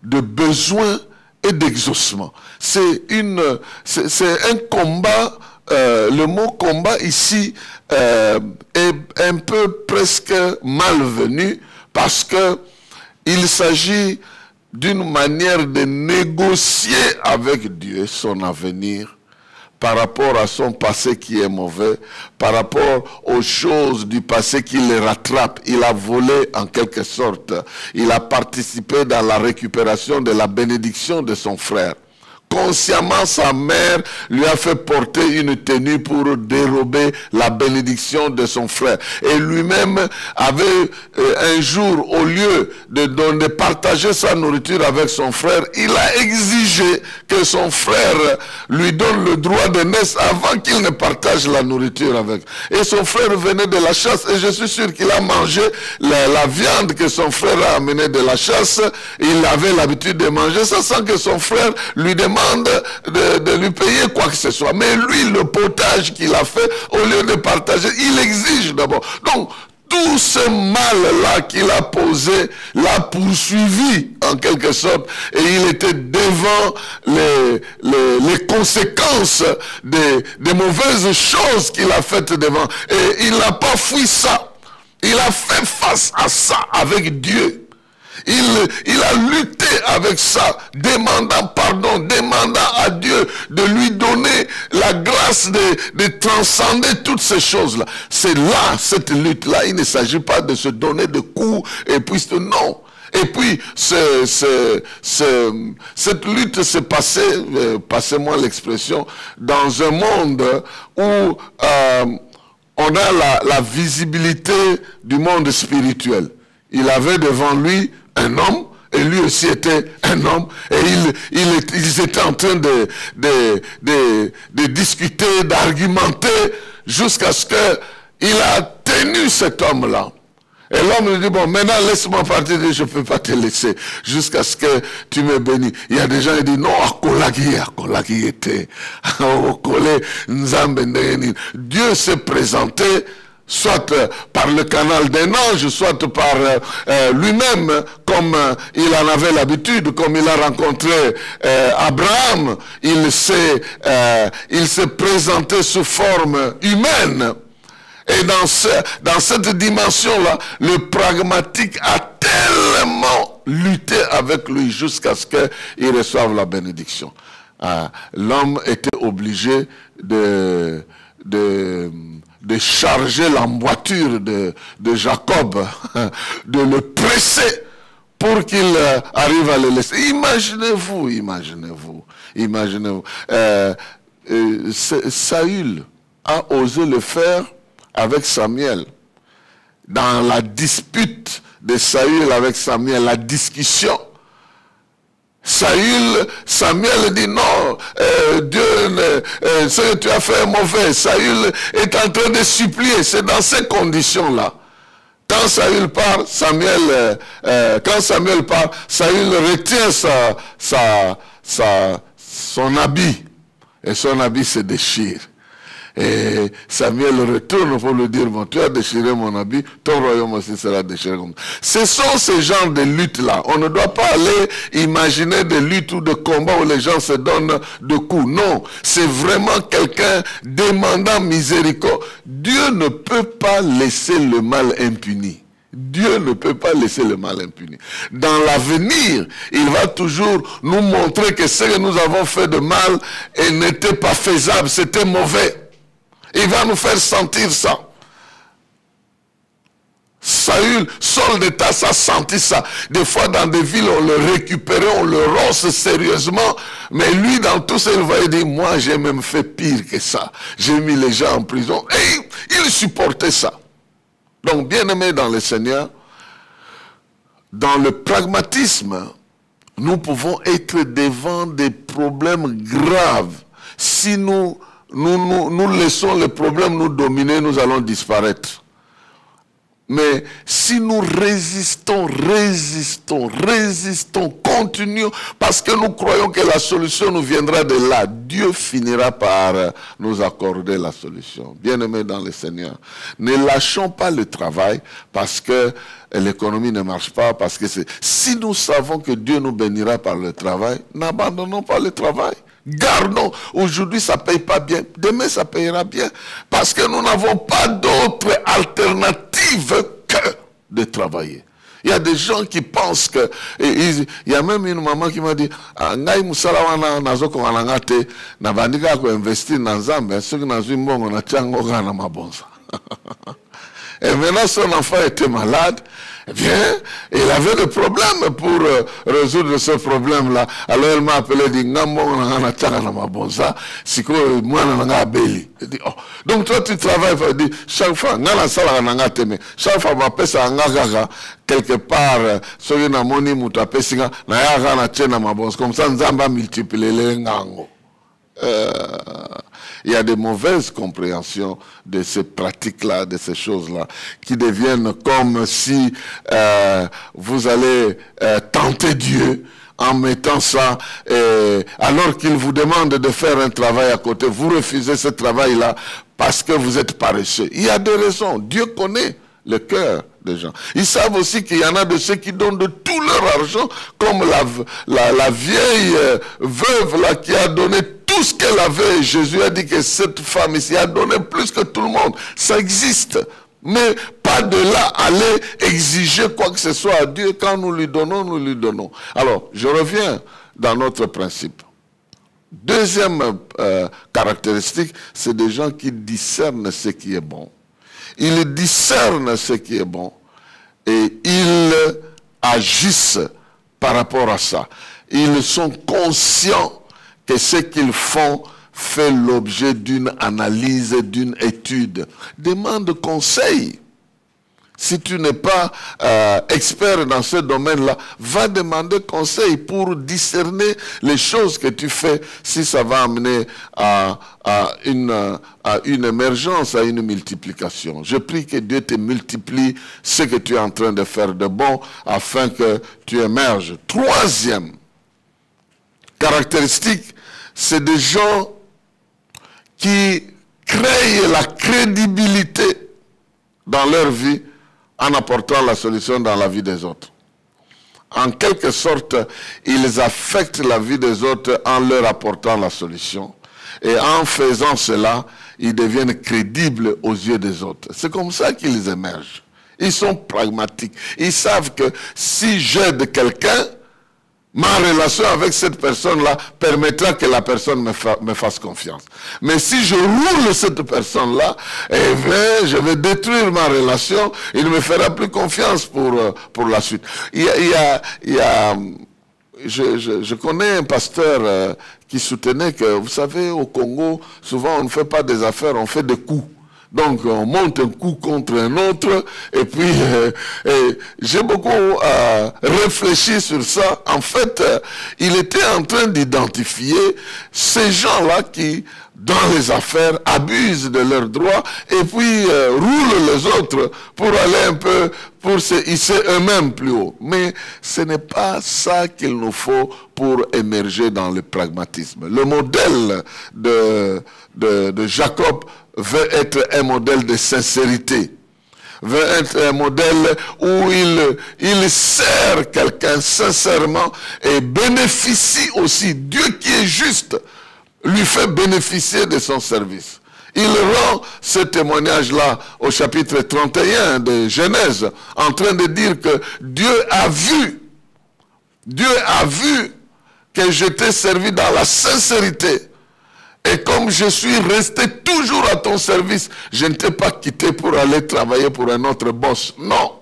de besoin et d'exaucement. C'est un combat, le mot combat ici est un peu presque malvenu parce que il s'agit d'une manière de négocier avec Dieu son avenir par rapport à son passé qui est mauvais, par rapport aux choses du passé qui le rattrapent. Il a volé en quelque sorte. Il a participé dans la récupération de la bénédiction de son frère. Consciemment, sa mère lui a fait porter une tenue pour dérober la bénédiction de son frère. Et lui-même avait un jour, au lieu de partager sa nourriture avec son frère, il a exigé que son frère lui donne le droit de naître avant qu'il ne partage la nourriture avec. Et son frère venait de la chasse et je suis sûr qu'il a mangé la viande que son frère a amenée de la chasse. Il avait l'habitude de manger ça sans que son frère lui demande de lui payer quoi que ce soit. Mais lui, le potage qu'il a fait, au lieu de partager, il exige d'abord. Donc, tout ce mal-là qu'il a posé, l'a poursuivi en quelque sorte. Et il était devant les conséquences des mauvaises choses qu'il a faites devant. Et il n'a pas fui ça. Il a fait face à ça avec Dieu. Il a lutté avec ça, demandant pardon, demandant à Dieu de lui donner la grâce de transcender toutes ces choses-là. C'est là, cette lutte-là, il ne s'agit pas de se donner de coups et puis non. Et puis, cette lutte s'est passée, passez-moi l'expression, dans un monde où on a la visibilité du monde spirituel. il avait devant lui un homme, et lui aussi était un homme, et ils étaient en train de discuter, d'argumenter, jusqu'à ce qu'il a tenu cet homme-là. Et l'homme lui dit, bon, maintenant laisse-moi partir, je ne peux pas te laisser, jusqu'à ce que tu me bénis. Il y a des gens qui disent, non, akolaki était, Dieu s'est présenté, soit par le canal d'un ange, soit par lui-même, comme il en avait l'habitude, comme il a rencontré Abraham, il s'est présenté sous forme humaine. Et dans cette dimension-là, le pragmatique a tellement lutté avec lui jusqu'à ce qu'il reçoive la bénédiction. L'homme était obligé de charger l'emboîture de Jacob, de le presser pour qu'il arrive à le laisser. Imaginez-vous. Saül a osé le faire avec Samuel. Dans la dispute de Saül avec Samuel, la discussion, Samuel dit non, ce que tu as fait est mauvais. Saül est en train de supplier. C'est dans ces conditions-là. Quand Saül part, Saül retient son habit. Et son habit se déchire. Et Samuel retourne pour lui dire, bon, tu as déchiré mon habit, ton royaume aussi sera déchiré. Ce sont ces genres de luttes-là. On ne doit pas aller imaginer des luttes ou de combats où les gens se donnent de coups. Non, c'est vraiment quelqu'un demandant miséricorde. Dieu ne peut pas laisser le mal impuni. Dieu ne peut pas laisser le mal impuni. Dans l'avenir, il va toujours nous montrer que ce que nous avons fait de mal n'était pas faisable, c'était mauvais. Il va nous faire sentir ça. Saül, Saul de Tarse a senti ça. Des fois, dans des villes, on le récupérait, on le rosse sérieusement. Mais lui, dans tout ça, il va dire, moi, j'ai même fait pire que ça. J'ai mis les gens en prison. Et il supportait ça. Donc, bien-aimés dans le Seigneur, dans le pragmatisme, nous pouvons être devant des problèmes graves. Si nous laissons les problèmes nous dominer, nous allons disparaître. Mais si nous résistons, continuons, parce que nous croyons que la solution nous viendra de là, Dieu finira par nous accorder la solution. Bien-aimés dans le Seigneur, ne lâchons pas le travail parce que l'économie ne marche pas, parce que si nous savons que Dieu nous bénira par le travail, n'abandonnons pas le travail. Gardons, aujourd'hui ça ne paye pas bien, demain ça payera bien, parce que nous n'avons pas d'autre alternative que de travailler. Il y a des gens qui pensent que, il y a même une maman qui m'a dit, ngai musala wana nazoko wanangate, na bandika ko investir na Nzambe, ceux qui n'ont mbongo na tiango na mabonza. Et maintenant son enfant était malade. Eh bien, il avait des problèmes pour résoudre ce problème-là. Alors elle m'a appelé, elle dit, oh. Donc toi tu travailles, il dit, chaque fois, chaque fois, quelque part, comme ça, Nzamba multiplie les ngango. Il y a des mauvaises compréhensions de ces pratiques-là, de ces choses-là, qui deviennent comme si vous allez tenter Dieu en mettant ça, alors qu'il vous demande de faire un travail à côté. Vous refusez ce travail-là parce que vous êtes paresseux. Il y a des raisons. Dieu connaît le cœur des gens. Ils savent aussi qu'il y en a de ceux qui donnent de tout leur argent, comme la vieille veuve là, qui a donné tout ce qu'elle avait. Jésus a dit que cette femme ici a donné plus que tout le monde. Ça existe. Mais pas de là aller exiger quoi que ce soit à Dieu. Quand nous lui donnons, nous lui donnons. Alors, je reviens dans notre principe. Deuxième caractéristique, c'est des gens qui discernent ce qui est bon. Ils discernent ce qui est bon et ils agissent par rapport à ça. Ils sont conscients que ce qu'ils font fait l'objet d'une analyse, d'une étude. Demande conseil. Si tu n'es pas expert dans ce domaine-là, va demander conseil pour discerner les choses que tu fais, si ça va amener à une émergence, à une multiplication. Je prie que Dieu te multiplie ce que tu es en train de faire de bon, afin que tu émerges. Troisième caractéristique, c'est des gens qui créent la crédibilité dans leur vie en apportant la solution dans la vie des autres. En quelque sorte, ils affectent la vie des autres en leur apportant la solution. Et en faisant cela, ils deviennent crédibles aux yeux des autres. C'est comme ça qu'ils émergent. Ils sont pragmatiques. Ils savent que si j'aide quelqu'un, ma relation avec cette personne-là permettra que la personne me fasse confiance. Mais si je roule cette personne-là, eh bien, je vais détruire ma relation, il ne me fera plus confiance pour la suite. Je connais un pasteur qui soutenait que, vous savez, au Congo, souvent on ne fait pas des affaires, on fait des coups. Donc, on monte un coup contre un autre, et puis j'ai beaucoup réfléchi sur ça. En fait, il était en train d'identifier ces gens-là qui, dans les affaires, abusent de leurs droits, et puis roulent les autres pour aller un peu, pour se hisser eux-mêmes plus haut. Mais ce n'est pas ça qu'il nous faut pour émerger dans le pragmatisme. Le modèle de Jacob veut être un modèle de sincérité, veut être un modèle où il sert quelqu'un sincèrement et bénéficie aussi. Dieu qui est juste lui fait bénéficier de son service. Il rend ce témoignage-là au chapitre 31 de Genèse, en train de dire que Dieu a vu que je t'ai servi dans la sincérité. Et comme je suis resté toujours à ton service, je ne t'ai pas quitté pour aller travailler pour un autre boss. Non.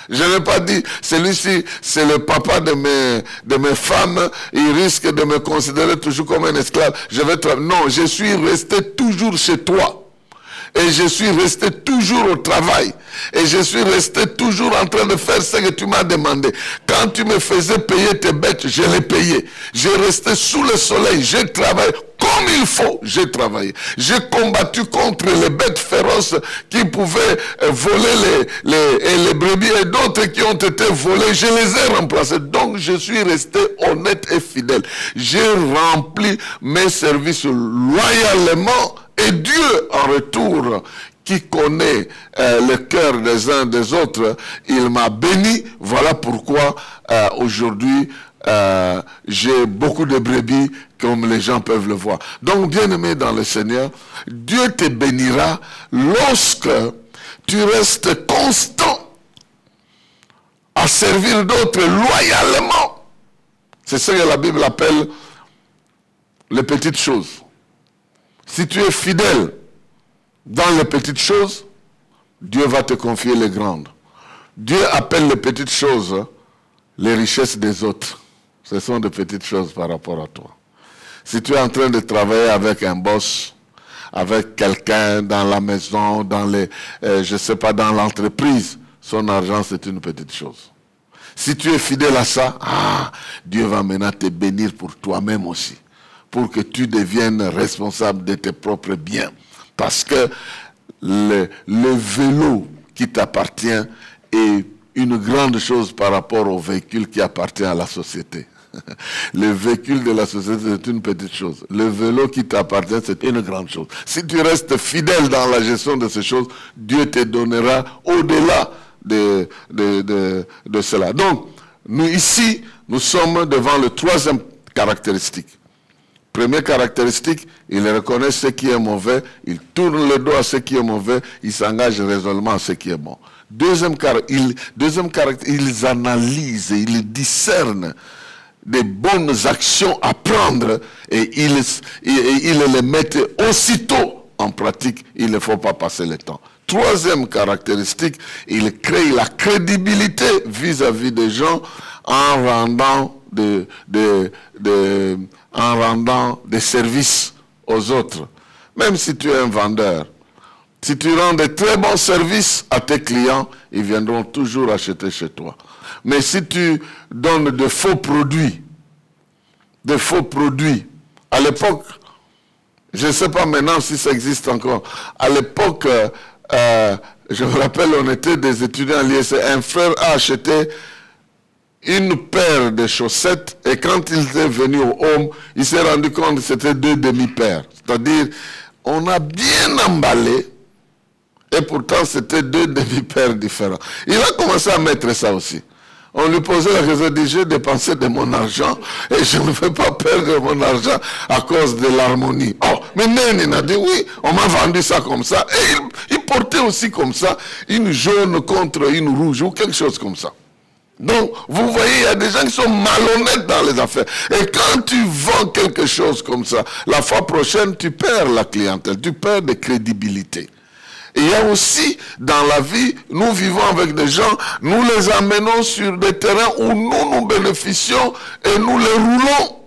Je n'ai pas dit, celui-ci, c'est le papa de mes femmes, il risque de me considérer toujours comme un esclave. Je vais travailler. Non, je suis resté toujours chez toi. Et je suis resté toujours au travail. Et je suis resté toujours en train de faire ce que tu m'as demandé. Quand tu me faisais payer tes bêtes, je les payais. J'ai resté sous le soleil, j'ai travaillé comme il faut, j'ai travaillé. J'ai combattu contre les bêtes féroces qui pouvaient voler les brebis et d'autres qui ont été volés. Je les ai remplacés. Donc je suis resté honnête et fidèle. J'ai rempli mes services loyalement. Et Dieu, en retour, qui connaît le cœur des uns des autres, il m'a béni. Voilà pourquoi aujourd'hui, j'ai beaucoup de brebis, comme les gens peuvent le voir. Donc, bien-aimé dans le Seigneur, Dieu te bénira lorsque tu restes constant à servir d'autres loyalement. C'est ce que la Bible appelle les petites choses. Si tu es fidèle dans les petites choses, Dieu va te confier les grandes. Dieu appelle les petites choses les richesses des autres. Ce sont des petites choses par rapport à toi. Si tu es en train de travailler avec un boss, avec quelqu'un dans la maison, dans les, je sais pas, dans l'entreprise, son argent c'est une petite chose. Si tu es fidèle à ça, Dieu va maintenant te bénir pour toi-même aussi, pour que tu deviennes responsable de tes propres biens. Parce que le vélo qui t'appartient est une grande chose par rapport au véhicule qui appartient à la société. Le véhicule de la société, c'est une petite chose. Le vélo qui t'appartient, c'est une grande chose. Si tu restes fidèle dans la gestion de ces choses, Dieu te donnera au-delà de cela. Donc, nous ici, nous sommes devant le troisième caractéristique. Première caractéristique, il reconnaît ce qui est mauvais, il tourne le dos à ce qui est mauvais, il s'engage résolument à ce qui est bon. Deuxième caractère, ils analysent, ils discernent des bonnes actions à prendre et ils les mettent aussitôt en pratique. Il ne faut pas passer le temps. Troisième caractéristique, il crée la crédibilité vis-à-vis des gens en rendant des services aux autres. Même si tu es un vendeur, Si tu rends de très bons services à tes clients, ils viendront toujours acheter chez toi. Mais si tu donnes de faux produits, à l'époque, je ne sais pas maintenant si ça existe encore, à l'époque, je me rappelle, on était des étudiants à l'IEC, un frère a acheté une paire de chaussettes et quand il est venu au home, il s'est rendu compte que c'était 2 demi-paires. C'est-à-dire, on a bien emballé et pourtant c'était 2 demi-paires différents. Il a commencé à mettre ça aussi. On lui posait la question, il dit, j'ai dépensé de mon argent et je ne veux pas perdre mon argent à cause de l'harmonie. Oh, mais Nénin a dit, oui, on m'a vendu ça comme ça. Et il portait aussi comme ça une jaune contre une rouge ou quelque chose comme ça. Donc, vous voyez, il y a des gens qui sont malhonnêtes dans les affaires. Et quand tu vends quelque chose comme ça, la fois prochaine, tu perds la clientèle, tu perds de crédibilité. Et il y a aussi, dans la vie, nous vivons avec des gens, nous les amenons sur des terrains où nous bénéficions et nous les roulons.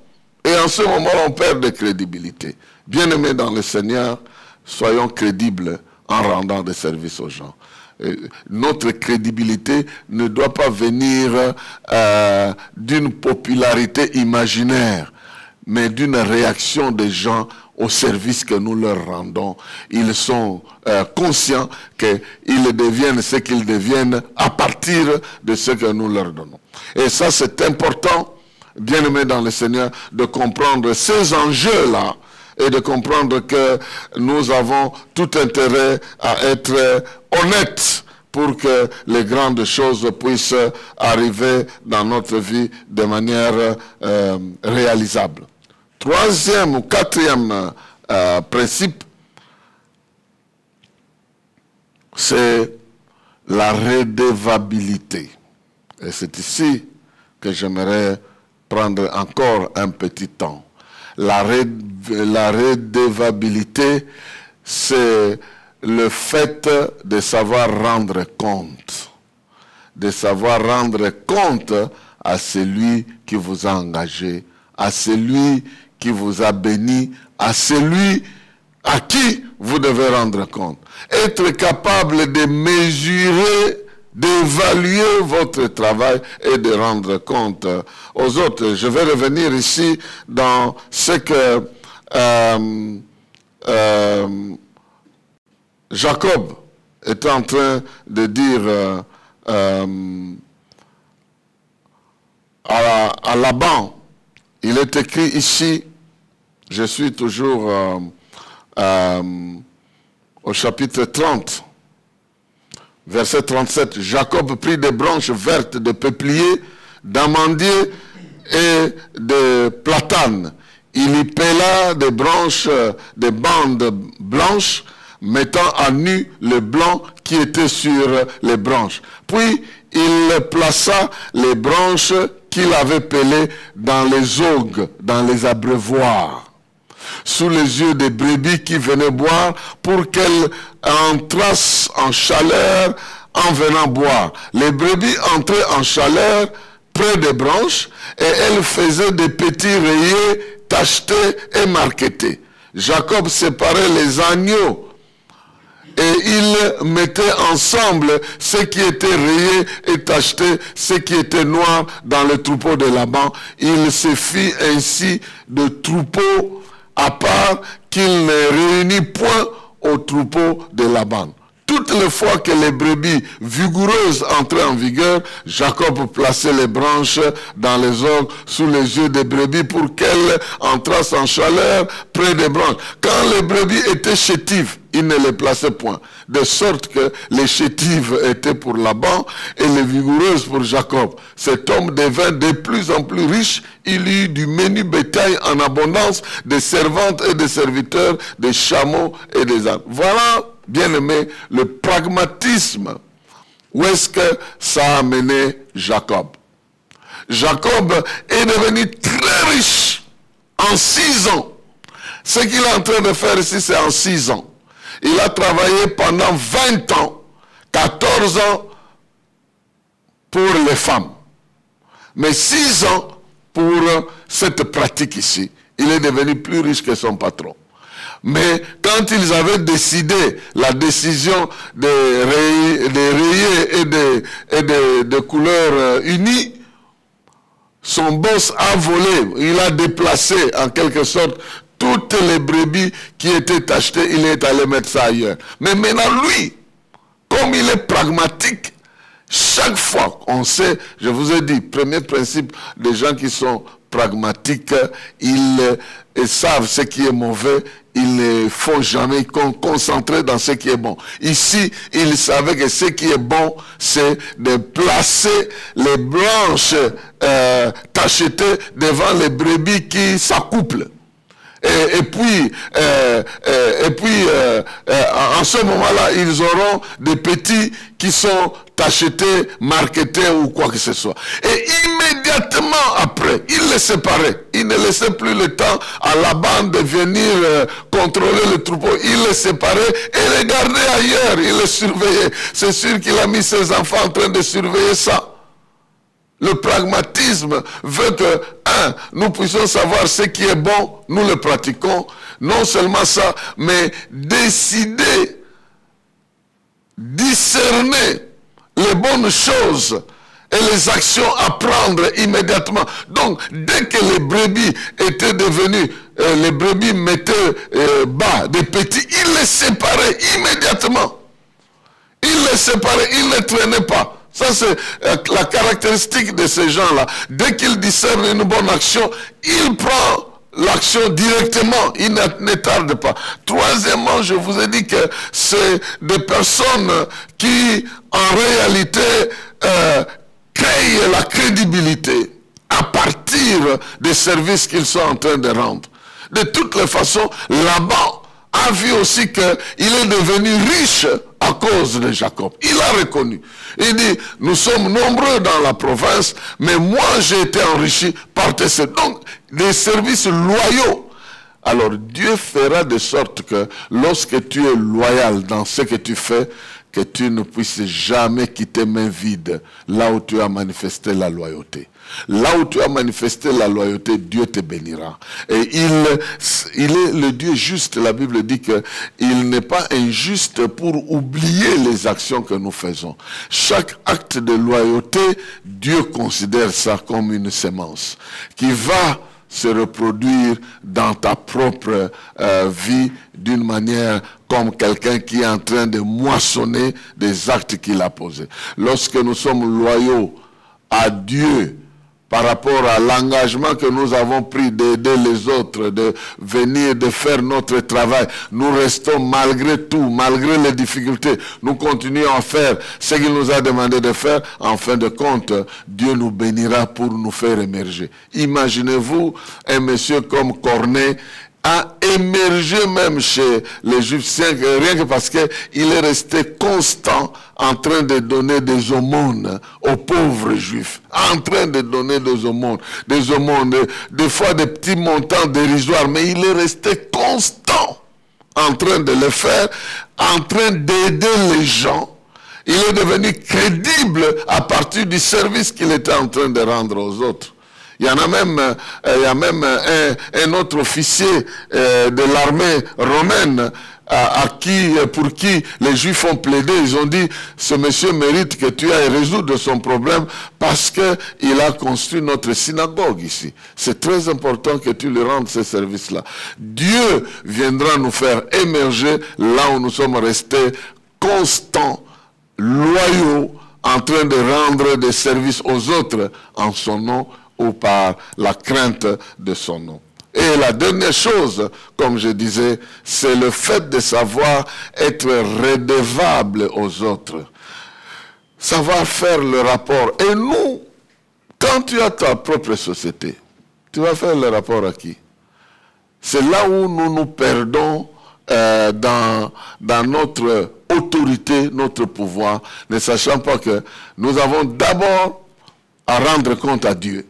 Et en ce moment, on perd de crédibilité. Bien-aimés dans le Seigneur, soyons crédibles en rendant des services aux gens. Notre crédibilité ne doit pas venir d'une popularité imaginaire, mais d'une réaction des gens au service que nous leur rendons. Ils sont conscients qu'ils deviennent ce qu'ils deviennent à partir de ce que nous leur donnons. Et ça, c'est important, bien-aimés dans le Seigneur, de comprendre ces enjeux-là et de comprendre que nous avons tout intérêt à être honnêtes pour que les grandes choses puissent arriver dans notre vie de manière réalisable. Troisième ou quatrième principe, c'est la redevabilité. Et c'est ici que j'aimerais prendre encore un petit temps. La redevabilité, c'est le fait de savoir rendre compte. De savoir rendre compte à celui qui vous a engagé, à celui qui vous a béni, à celui à qui vous devez rendre compte. Être capable de mesurer, d'évaluer votre travail et de rendre compte aux autres. Je vais revenir ici dans ce que Jacob est en train de dire à Laban. Il est écrit ici, je suis toujours au chapitre 30, verset 37. Jacob prit des branches vertes de peuplier, d'amandier et de platane. Il y pela des branches, des bandes blanches, mettant à nu le blanc qui était sur les branches. Puis il plaça les branches qu'il avait pelées dans les augues, dans les abreuvoirs, sous les yeux des brebis qui venaient boire, pour qu'elles entrassent en chaleur en venant boire. Les brebis entraient en chaleur près des branches, et elles faisaient des petits rayés tachetés et marquetés. Jacob séparait les agneaux, et il mettait ensemble ce qui était rayé et tacheté, ce qui était noir dans le troupeau de Laban. Il se fit ainsi de troupeaux à part qu'il ne réunit point au troupeau de Laban. Toutes les fois que les brebis vigoureuses entraient en vigueur, Jacob plaçait les branches dans les orgues sous les yeux des brebis pour qu'elles entrassent en chaleur près des branches. Quand les brebis étaient chétives, il ne les plaçait point. De sorte que les chétives étaient pour Laban et les vigoureuses pour Jacob. Cet homme devint de plus en plus riche. Il eut du menu bétail en abondance, des servantes et des serviteurs, des chameaux et des ânes. Voilà, bien-aimé, le pragmatisme. Où est-ce que ça a amené Jacob? Jacob est devenu très riche en 6 ans. Ce qu'il est en train de faire ici, c'est en 6 ans. Il a travaillé pendant 20 ans, 14 ans pour les femmes, mais 6 ans pour cette pratique ici. Il est devenu plus riche que son patron. Mais quand ils avaient décidé la décision de rayés et de couleurs unies, son boss a volé, il a déplacé en quelque sorte toutes les brebis qui étaient achetées, il est allé mettre ça ailleurs. Mais maintenant lui, comme il est pragmatique, chaque fois, on sait, je vous ai dit, premier principe des gens qui sont pragmatiques, ils savent ce qui est mauvais, ils ne font jamais concentrer dans ce qui est bon. Ici, ils savaient que ce qui est bon, c'est de placer les branches tachetées devant les brebis qui s'accouplent. Et puis, en ce moment-là, ils auront des petits qui sont achetés, marketés ou quoi que ce soit. Et immédiatement après, il les séparait. Il ne laissait plus le temps à la bande de venir contrôler le troupeau. Il les séparait et les gardait ailleurs. Il les surveillait. C'est sûr qu'il a mis ses enfants en train de surveiller ça. Le pragmatisme veut que, nous puissions savoir ce qui est bon, nous le pratiquons. Non seulement ça, mais décider, discerner les bonnes choses et les actions à prendre immédiatement. Donc, dès que les brebis étaient devenues, les brebis mettaient bas des petits, il les séparait immédiatement. Il les séparait, il ne les traînait pas. Ça, c'est la caractéristique de ces gens-là. Dès qu'ils discernent une bonne action, il prend l'action directement. Il ne tarde pas. Troisièmement, je vous ai dit que c'est des personnes qui, en réalité, créent la crédibilité à partir des services qu'ils sont en train de rendre. De toutes les façons, Laban a vu aussi qu'il est devenu riche à cause de Jacob. Il a reconnu. Il dit, nous sommes nombreux dans la province, mais moi j'ai été enrichi par tes services. Donc, des services loyaux. Alors, Dieu fera de sorte que lorsque tu es loyal dans ce que tu fais, que tu ne puisses jamais quitter main vide là où tu as manifesté la loyauté. Là où tu as manifesté la loyauté, Dieu te bénira. Et il est le Dieu juste. La Bible dit qu'il n'est pas injuste pour oublier les actions que nous faisons. Chaque acte de loyauté, Dieu considère ça comme une sémence qui va se reproduire dans ta propre vie d'une manière comme quelqu'un qui est en train de moissonner des actes qu'il a posés. Lorsque nous sommes loyaux à Dieu par rapport à l'engagement que nous avons pris d'aider les autres, de venir, de faire notre travail, nous restons malgré tout, malgré les difficultés, nous continuons à faire ce qu'il nous a demandé de faire. En fin de compte, Dieu nous bénira pour nous faire émerger. Imaginez-vous un monsieur comme Corneille a émergé même chez les Juifs, rien que parce qu'il est resté constant en train de donner des aumônes aux pauvres Juifs, en train de donner des aumônes, des fois des petits montants dérisoires, mais il est resté constant en train de le faire, en train d'aider les gens. Il est devenu crédible à partir du service qu'il était en train de rendre aux autres. Il y a même un autre officier de l'armée romaine pour qui les Juifs ont plaidé. Ils ont dit, ce monsieur mérite que tu ailles résoudre son problème parce qu'il a construit notre synagogue ici. C'est très important que tu lui rendes ce service-là. Dieu viendra nous faire émerger là où nous sommes restés constants, loyaux, en train de rendre des services aux autres en son nom, ou par la crainte de son nom. Et la dernière chose, comme je disais, c'est le fait de savoir être redevable aux autres. Savoir faire le rapport. Et nous, quand tu as ta propre société, tu vas faire le rapport à qui? C'est là où nous nous perdons dans notre autorité, notre pouvoir, ne sachant pas que nous avons d'abord à rendre compte à Dieu.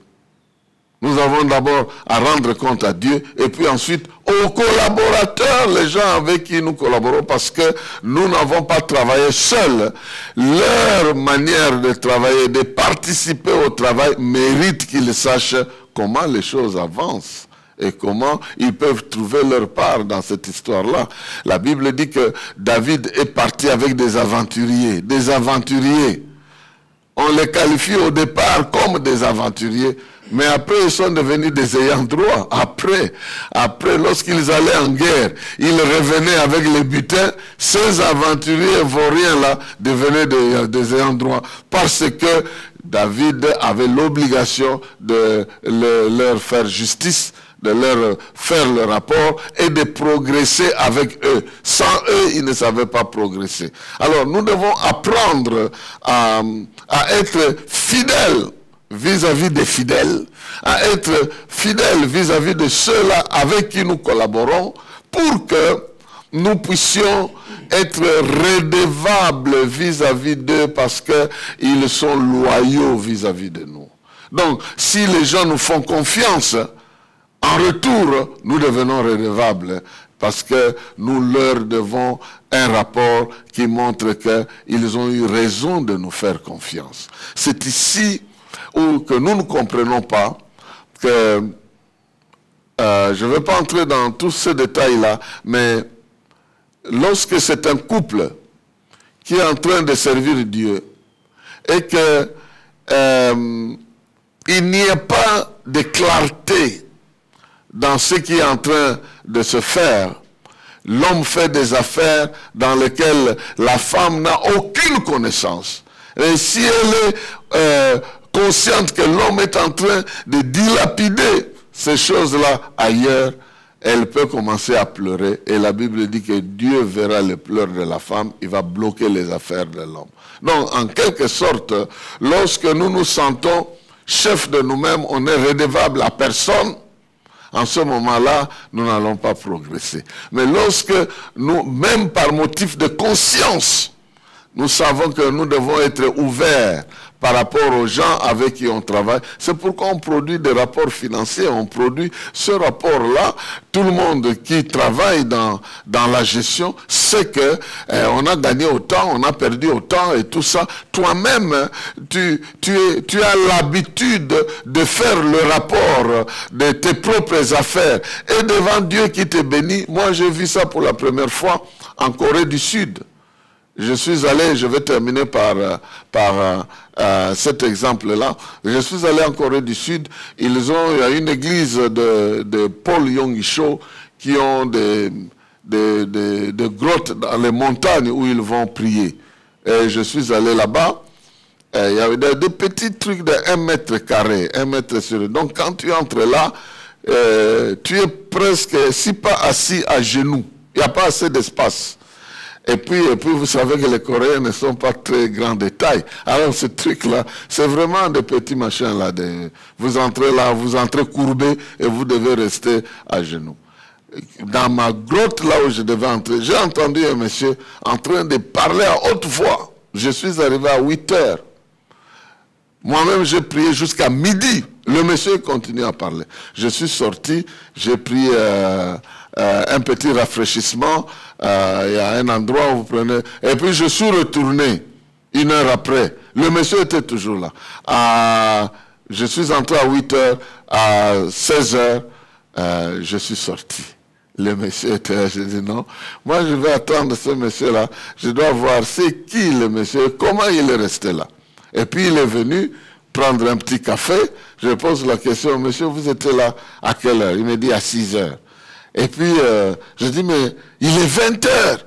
Nous avons d'abord à rendre compte à Dieu et puis ensuite aux collaborateurs, les gens avec qui nous collaborons, parce que nous n'avons pas travaillé seuls. Leur manière de travailler, de participer au travail, mérite qu'ils sachent comment les choses avancent et comment ils peuvent trouver leur part dans cette histoire-là. La Bible dit que David est parti avec des aventuriers. Des aventuriers. On les qualifie au départ comme des aventuriers, mais après ils sont devenus des ayants droit. Après, lorsqu'ils allaient en guerre, ils revenaient avec les butins. Ces aventuriers vauriens là devenaient des ayants droit parce que David avait l'obligation de leur faire justice, de leur faire le rapport et de progresser avec eux. Sans eux, ils ne savaient pas progresser. Alors, nous devons apprendre à être fidèles vis-à-vis des fidèles, à être fidèles vis-à-vis de ceux-là avec qui nous collaborons pour que nous puissions être redevables vis-à-vis d'eux parce qu'ils sont loyaux vis-à-vis de nous. Donc, si les gens nous font confiance, en retour, nous devenons redevables parce que nous leur devons un rapport qui montre qu'ils ont eu raison de nous faire confiance. C'est ici où que nous ne comprenons pas que, je ne vais pas entrer dans tous ces détails-là, mais lorsque c'est un couple qui est en train de servir Dieu et que il n'y a pas de clarté dans ce qui est en train de se faire, l'homme fait des affaires dans lesquelles la femme n'a aucune connaissance. Et si elle est consciente que l'homme est en train de dilapider ces choses-là ailleurs, elle peut commencer à pleurer. Et la Bible dit que Dieu verra les pleurs de la femme, il va bloquer les affaires de l'homme. Donc, en quelque sorte, lorsque nous nous sentons chefs de nous-mêmes, on n'est redevable à personne. En ce moment-là, nous n'allons pas progresser. Mais lorsque nous, même par motif de conscience, nous savons que nous devons être ouverts par rapport aux gens avec qui on travaille. C'est pourquoi on produit des rapports financiers, on produit ce rapport-là. Tout le monde qui travaille dans la gestion sait que on a gagné autant, on a perdu autant et tout ça. Toi-même, tu as l'habitude de faire le rapport de tes propres affaires. Et devant Dieu qui te bénit, moi j'ai vu ça pour la première fois en Corée du Sud. Je suis allé, je vais terminer par cet exemple-là. Je suis allé en Corée du Sud. Il y a une église de Paul Yong-Cho qui ont des grottes dans les montagnes où ils vont prier. Et je suis allé là-bas. Il y avait des petits trucs de 1 mètre carré, 1 mètre sur 2. Donc quand tu entres là, tu es presque, si pas assis à genoux. Il n'y a pas assez d'espace. Et puis vous savez que les Coréens ne sont pas très grands de taille. Alors ce truc-là, c'est vraiment des petits machins là. Vous entrez là, vous entrez courbé et vous devez rester à genoux. Dans ma grotte là où je devais entrer, j'ai entendu un monsieur en train de parler à haute voix. Je suis arrivé à 8 heures. Moi-même, j'ai prié jusqu'à midi. Le monsieur continue à parler. Je suis sorti, j'ai pris un petit rafraîchissement. Il y a un endroit où vous prenez. Et puis je suis retourné 1 heure après. Le monsieur était toujours là. Je suis entré à 8 heures. À 16 heures, je suis sorti. Le monsieur était là. Je dis non. Moi, je vais attendre ce monsieur-là. Je dois voir c'est qui le monsieur, comment il est resté là. Et puis il est venu prendre un petit café. Je pose la question, monsieur, vous étiez là à quelle heure? Il me dit à 6 heures. Et puis, je dis, mais il est 20 heures.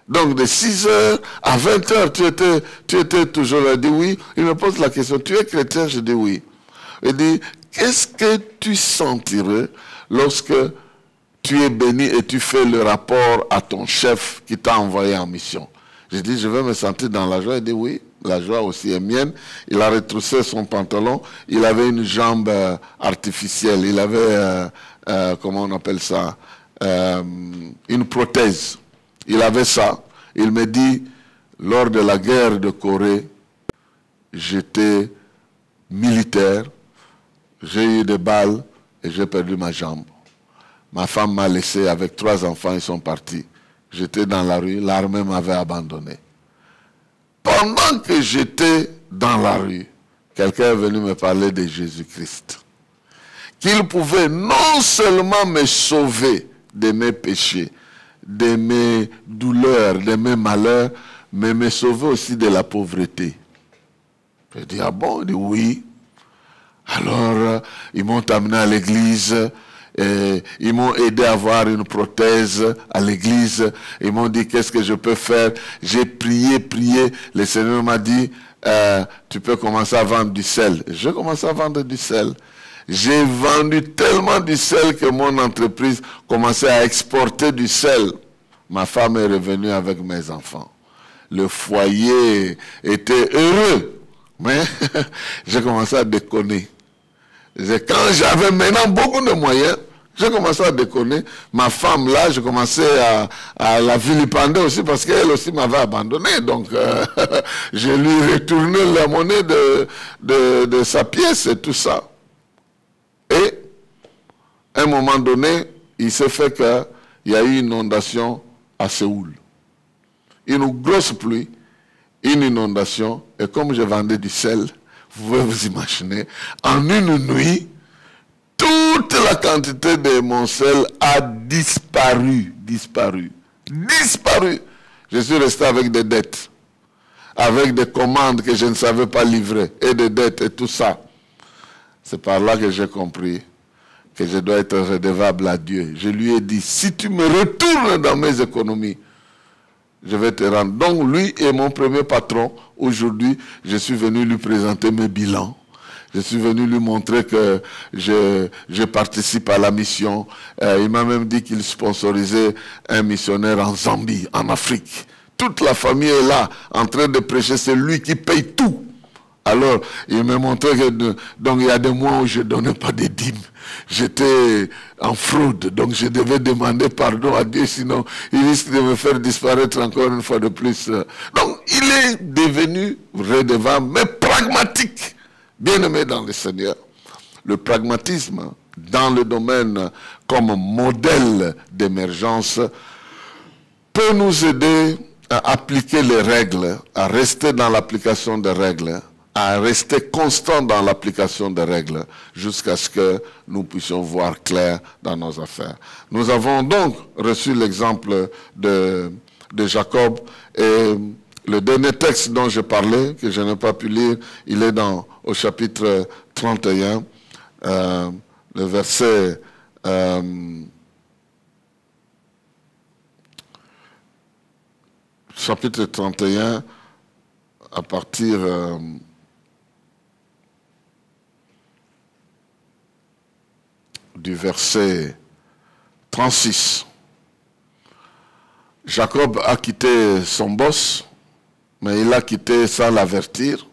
Donc, de 6 heures à 20 heures, tu étais toujours là. Il dit oui. Il me pose la question, tu es chrétien? Je dis oui. Il dit, qu'est-ce que tu sentirais lorsque tu es béni et tu fais le rapport à ton chef qui t'a envoyé en mission? Je dis, je vais me sentir dans la joie. Il dit oui. La joie aussi est mienne. Il a retroussé son pantalon. Il avait une jambe artificielle. Il avait, comment on appelle ça, une prothèse. Il avait ça. Il me dit, lors de la guerre de Corée, j'étais militaire. J'ai eu des balles et j'ai perdu ma jambe. Ma femme m'a laissé avec 3 enfants. Ils sont partis. J'étais dans la rue. L'armée m'avait abandonné. Pendant que j'étais dans la rue, quelqu'un est venu me parler de Jésus-Christ. qu'il pouvait non seulement me sauver de mes péchés, de mes douleurs, de mes malheurs, mais me sauver aussi de la pauvreté. Je dis, ah bon? Il dit, oui. Alors, ils m'ont amené à l'église, et ils m'ont aidé à avoir une prothèse à l'église. Ils m'ont dit, qu'est-ce que je peux faire? J'ai prié. Le Seigneur m'a dit, tu peux commencer à vendre du sel. J'ai commencé à vendre du sel. J'ai vendu tellement du sel que mon entreprise commençait à exporter du sel. Ma femme est revenue avec mes enfants. Le foyer était heureux. Mais j'ai commencé à déconner. Quand j'avais maintenant beaucoup de moyens, j'ai commencé à déconner. Ma femme, là, j'ai commencé à la vilipender aussi parce qu'elle aussi m'avait abandonné. Donc, je lui retourné la monnaie de sa pièce et tout ça. Et, à un moment donné, il s'est fait qu'il y a eu une inondation à Séoul. Une grosse pluie, une inondation, et comme je vendais du sel, vous pouvez vous imaginer, en une nuit, toute la quantité de mon sel a disparu. Je suis resté avec des dettes, avec des commandes que je ne savais pas livrer, et des dettes et tout ça. C'est par là que j'ai compris que je dois être redevable à Dieu. Je lui ai dit, si tu me retournes dans mes économies, je vais te rendre. Donc lui est mon premier patron. Aujourd'hui, je suis venu lui présenter mes bilans. Je suis venu lui montrer que je participe à la mission. Il m'a même dit qu'il sponsorisait un missionnaire en Zambie, en Afrique. Toute la famille est là, en train de prêcher. C'est lui qui paye tout. Alors, il m'a montré que donc il y a des mois où je ne donnais pas de dîmes. J'étais en fraude, donc je devais demander pardon à Dieu, sinon il risque de me faire disparaître encore une fois de plus. Donc, il est devenu redevable, mais pragmatique. Bien-aimé dans le Seigneur, le pragmatisme dans le domaine comme modèle d'émergence peut nous aider à appliquer les règles, à rester dans l'application des règles, à rester constant dans l'application des règles jusqu'à ce que nous puissions voir clair dans nos affaires. Nous avons donc reçu l'exemple de Jacob et le dernier texte dont je parlais, que je n'ai pas pu lire, il est au chapitre 31, le verset chapitre 31 à partir du verset 36. Jacob a quitté son boss, mais il a quitté sans l'avertir.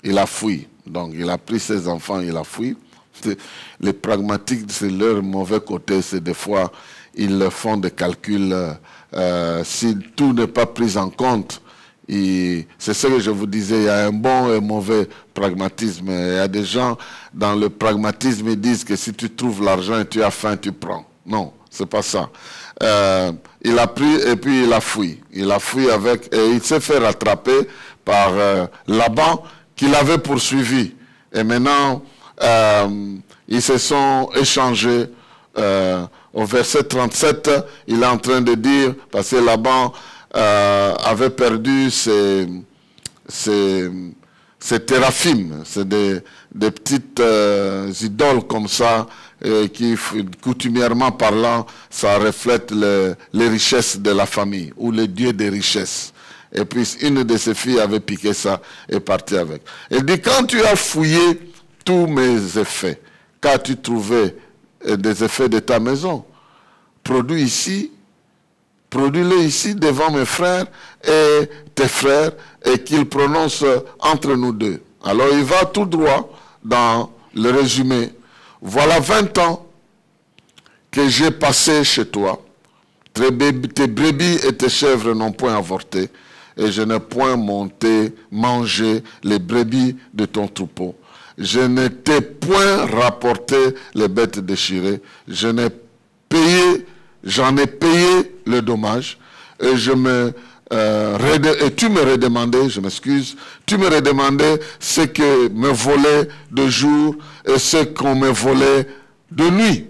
Il a fui. Donc il a pris ses enfants, il a fui. Les pragmatiques, c'est leur mauvais côté. C'est des fois, ils font des calculs. Si tout n'est pas pris en compte, c'est ce que je vous disais, il y a un bon et un mauvais pragmatisme. Il y a des gens, dans le pragmatisme, ils disent que si tu trouves l'argent et tu as faim, tu prends. Non, c'est pas ça. Il a pris et puis il a fui. Il a fui et il s'est fait rattraper par Laban qui l'avait poursuivi. Et maintenant, ils se sont échangés. Au verset 37, il est en train de dire, parce que Laban avait perdu ses téraphim, c'est des petites idoles comme ça, qui, coutumièrement parlant, ça reflète les richesses de la famille, ou les dieux des richesses. Et puis une de ses filles avait piqué ça et parti avec. Elle dit, quand tu as fouillé tous mes effets, qu'as-tu trouvé des effets de ta maison? Produis-les ici devant mes frères et tes frères, et qu'ils prononcent entre nous deux. Alors il va tout droit dans le résumé. Voilà 20 ans que j'ai passé chez toi. Tes brebis et tes chèvres n'ont point avorté, et je n'ai point mangé les brebis de ton troupeau. Je ne t'ai point rapporté les bêtes déchirées. J'en ai payé le dommage. Et et tu me redemandais, je m'excuse, tu me redemandais ce que me volait de jour et ce qu'on me volait de nuit.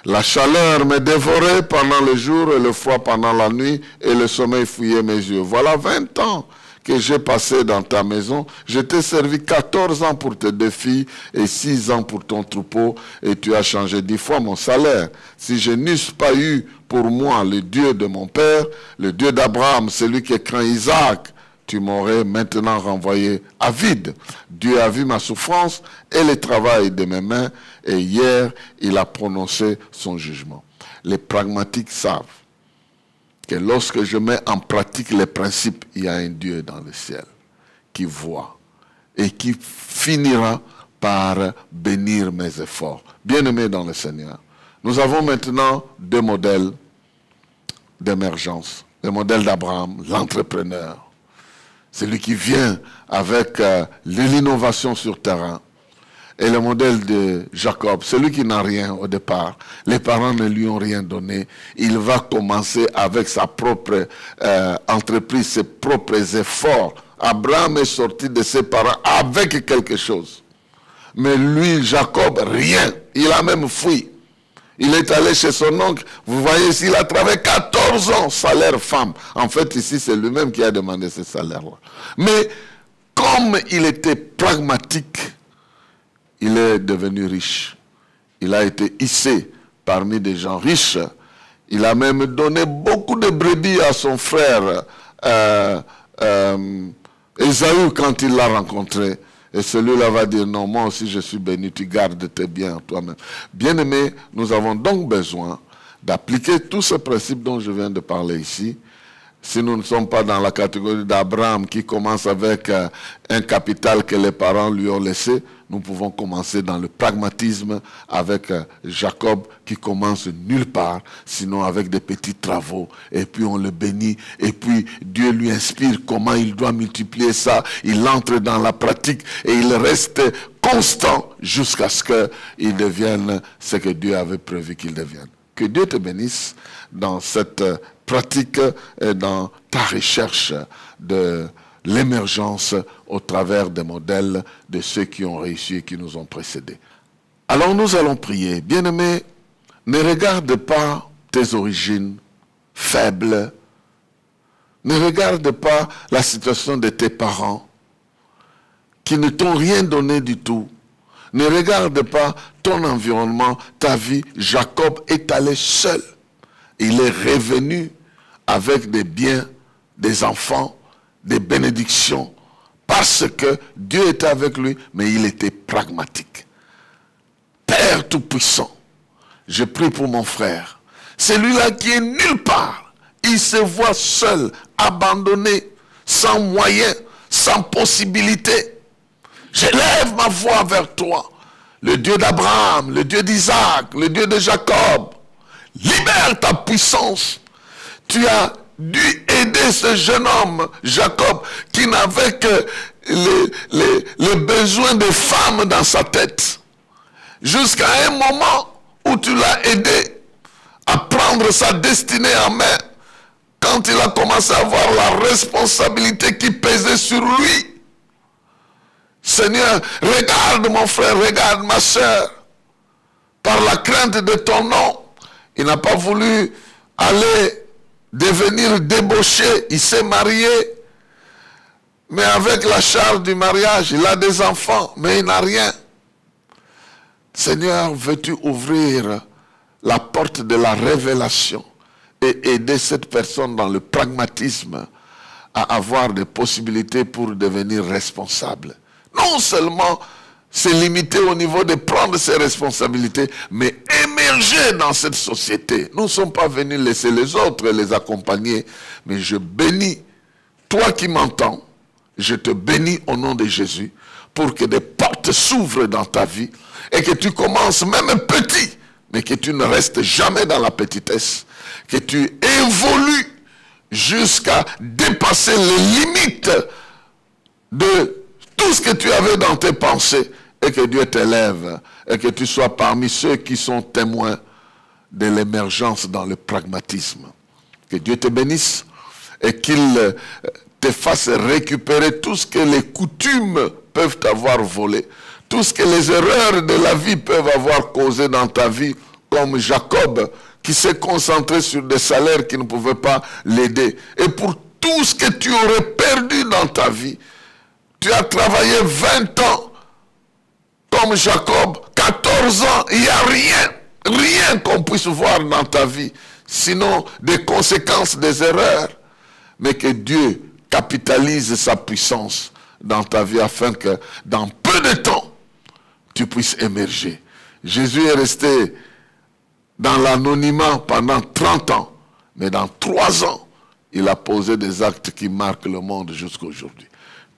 La chaleur me dévorait pendant le jour et le froid pendant la nuit et le sommeil fouillait mes yeux. Voilà 20 ans que j'ai passé dans ta maison. Je t'ai servi 14 ans pour tes 2 filles et 6 ans pour ton troupeau et tu as changé 10 fois mon salaire. Si je n'eusse pas eu pour moi le Dieu de mon père, le Dieu d'Abraham, celui qui craint Isaac, tu m'aurais maintenant renvoyé à vide. Dieu a vu ma souffrance et le travail de mes mains et hier il a prononcé son jugement. Les pragmatiques savent que lorsque je mets en pratique les principes, il y a un Dieu dans le ciel qui voit et qui finira par bénir mes efforts. Bien-aimés dans le Seigneur, nous avons maintenant 2 modèles d'émergence. Le modèle d'Abraham, l'entrepreneur. Celui qui vient avec l'innovation sur terrain. Et le modèle de Jacob, celui qui n'a rien au départ. Les parents ne lui ont rien donné. Il va commencer avec sa propre entreprise, ses propres efforts. Abraham est sorti de ses parents avec quelque chose. Mais lui, Jacob, rien. Il a même fui. Il est allé chez son oncle. Vous voyez ici, il a travaillé 14 ans, salaire femme. En fait, ici, c'est lui-même qui a demandé ce salaire-là. Mais comme il était pragmatique, il est devenu riche. Il a été hissé parmi des gens riches. Il a même donné beaucoup de brebis à son frère Ésaü quand il l'a rencontré. Et celui-là va dire, non, moi aussi je suis béni, tu gardes tes biens toi-même. Bien-aimés, nous avons donc besoin d'appliquer tous ces principes dont je viens de parler ici. Si nous ne sommes pas dans la catégorie d'Abraham qui commence avec un capital que les parents lui ont laissé, nous pouvons commencer dans le pragmatisme avec Jacob qui commence nulle part, sinon avec des petits travaux. Et puis on le bénit, et puis Dieu lui inspire comment il doit multiplier ça. Il entre dans la pratique et il reste constant jusqu'à ce qu'il devienne ce que Dieu avait prévu qu'il devienne. Que Dieu te bénisse dans cette pratique et dans ta recherche de l'émergence au travers des modèles de ceux qui ont réussi et qui nous ont précédés. Alors nous allons prier. Bien-aimé, ne regarde pas tes origines faibles. Ne regarde pas la situation de tes parents qui ne t'ont rien donné du tout. Ne regarde pas ton environnement, ta vie. Jacob est allé seul. Il est revenu avec des biens, des enfants, des bénédictions, parce que Dieu était avec lui, mais il était pragmatique. Père Tout-Puissant, je prie pour mon frère. Celui-là qui est nulle part, il se voit seul, abandonné, sans moyens, sans possibilité. J'élève ma voix vers toi, le Dieu d'Abraham, le Dieu d'Isaac, le Dieu de Jacob. Libère ta puissance. Tu as dû aider ce jeune homme, Jacob, qui n'avait que les besoins des femmes dans sa tête. Jusqu'à un moment où tu l'as aidé à prendre sa destinée en main, quand il a commencé à avoir la responsabilité qui pesait sur lui. Seigneur, regarde mon frère, regarde ma soeur. Par la crainte de ton nom, il n'a pas voulu aller devenir débauché, il s'est marié, mais avec la charge du mariage, il a des enfants, mais il n'a rien. Seigneur, veux-tu ouvrir la porte de la révélation et aider cette personne dans le pragmatisme à avoir des possibilités pour devenir responsable. Non seulement se limiter au niveau de prendre ses responsabilités, mais émerger dans cette société. Nous ne sommes pas venus laisser les autres les accompagner, mais je bénis, toi qui m'entends, je te bénis au nom de Jésus, pour que des portes s'ouvrent dans ta vie, et que tu commences même petit, mais que tu ne restes jamais dans la petitesse, que tu évolues jusqu'à dépasser les limites de tout ce que tu avais dans tes pensées, et que Dieu t'élève, et que tu sois parmi ceux qui sont témoins de l'émergence dans le pragmatisme. Que Dieu te bénisse, et qu'il te fasse récupérer tout ce que les coutumes peuvent avoir volé, tout ce que les erreurs de la vie peuvent avoir causé dans ta vie, comme Jacob, qui s'est concentré sur des salaires qui ne pouvaient pas l'aider. Et pour tout ce que tu aurais perdu dans ta vie, tu as travaillé 20 ans, comme Jacob, 14 ans, il n'y a rien qu'on puisse voir dans ta vie, sinon des conséquences des erreurs. Mais que Dieu capitalise sa puissance dans ta vie afin que dans peu de temps, tu puisses émerger. Jésus est resté dans l'anonymat pendant 30 ans, mais dans 3 ans, il a posé des actes qui marquent le monde jusqu'à aujourd'hui.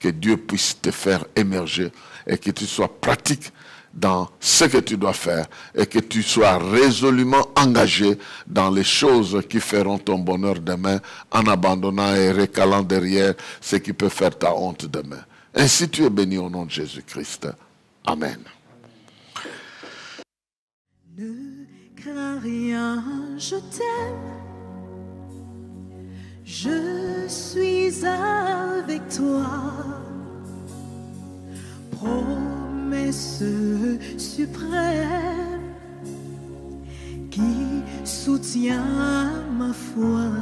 Que Dieu puisse te faire émerger et que tu sois pratique dans ce que tu dois faire et que tu sois résolument engagé dans les choses qui feront ton bonheur demain en abandonnant et recalant derrière ce qui peut faire ta honte demain. Ainsi tu es béni au nom de Jésus-Christ. Amen. Ne crains rien, je t'aime. Je suis avec toi. Promesse suprême qui soutient ma foi.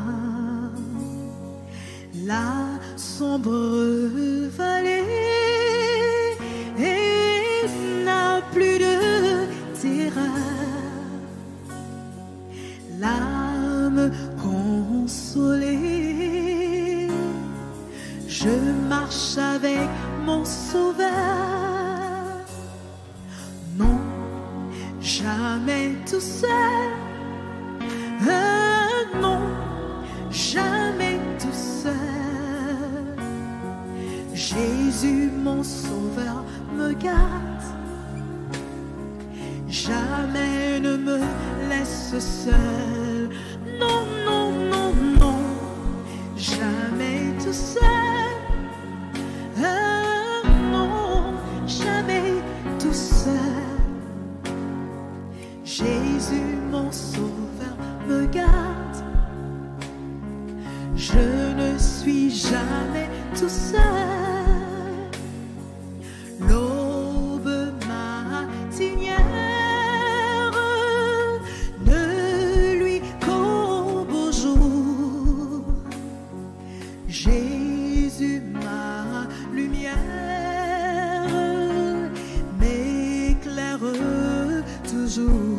La sombre vallée n'a plus de terreur. L'âme consolée, je marche avec mon Sauveur. Non, jamais tout seul. Non, jamais tout seul. Jésus, mon Sauveur, me garde. Jamais ne me laisse seul. Non, non, non, non, jamais tout seul. Non, jamais tout seul. Jésus, mon Sauveur, me garde. Je ne suis jamais tout seul. L'aube matinière ne lui qu'au beau jour. Jésus, ma lumière, m'éclaire toujours.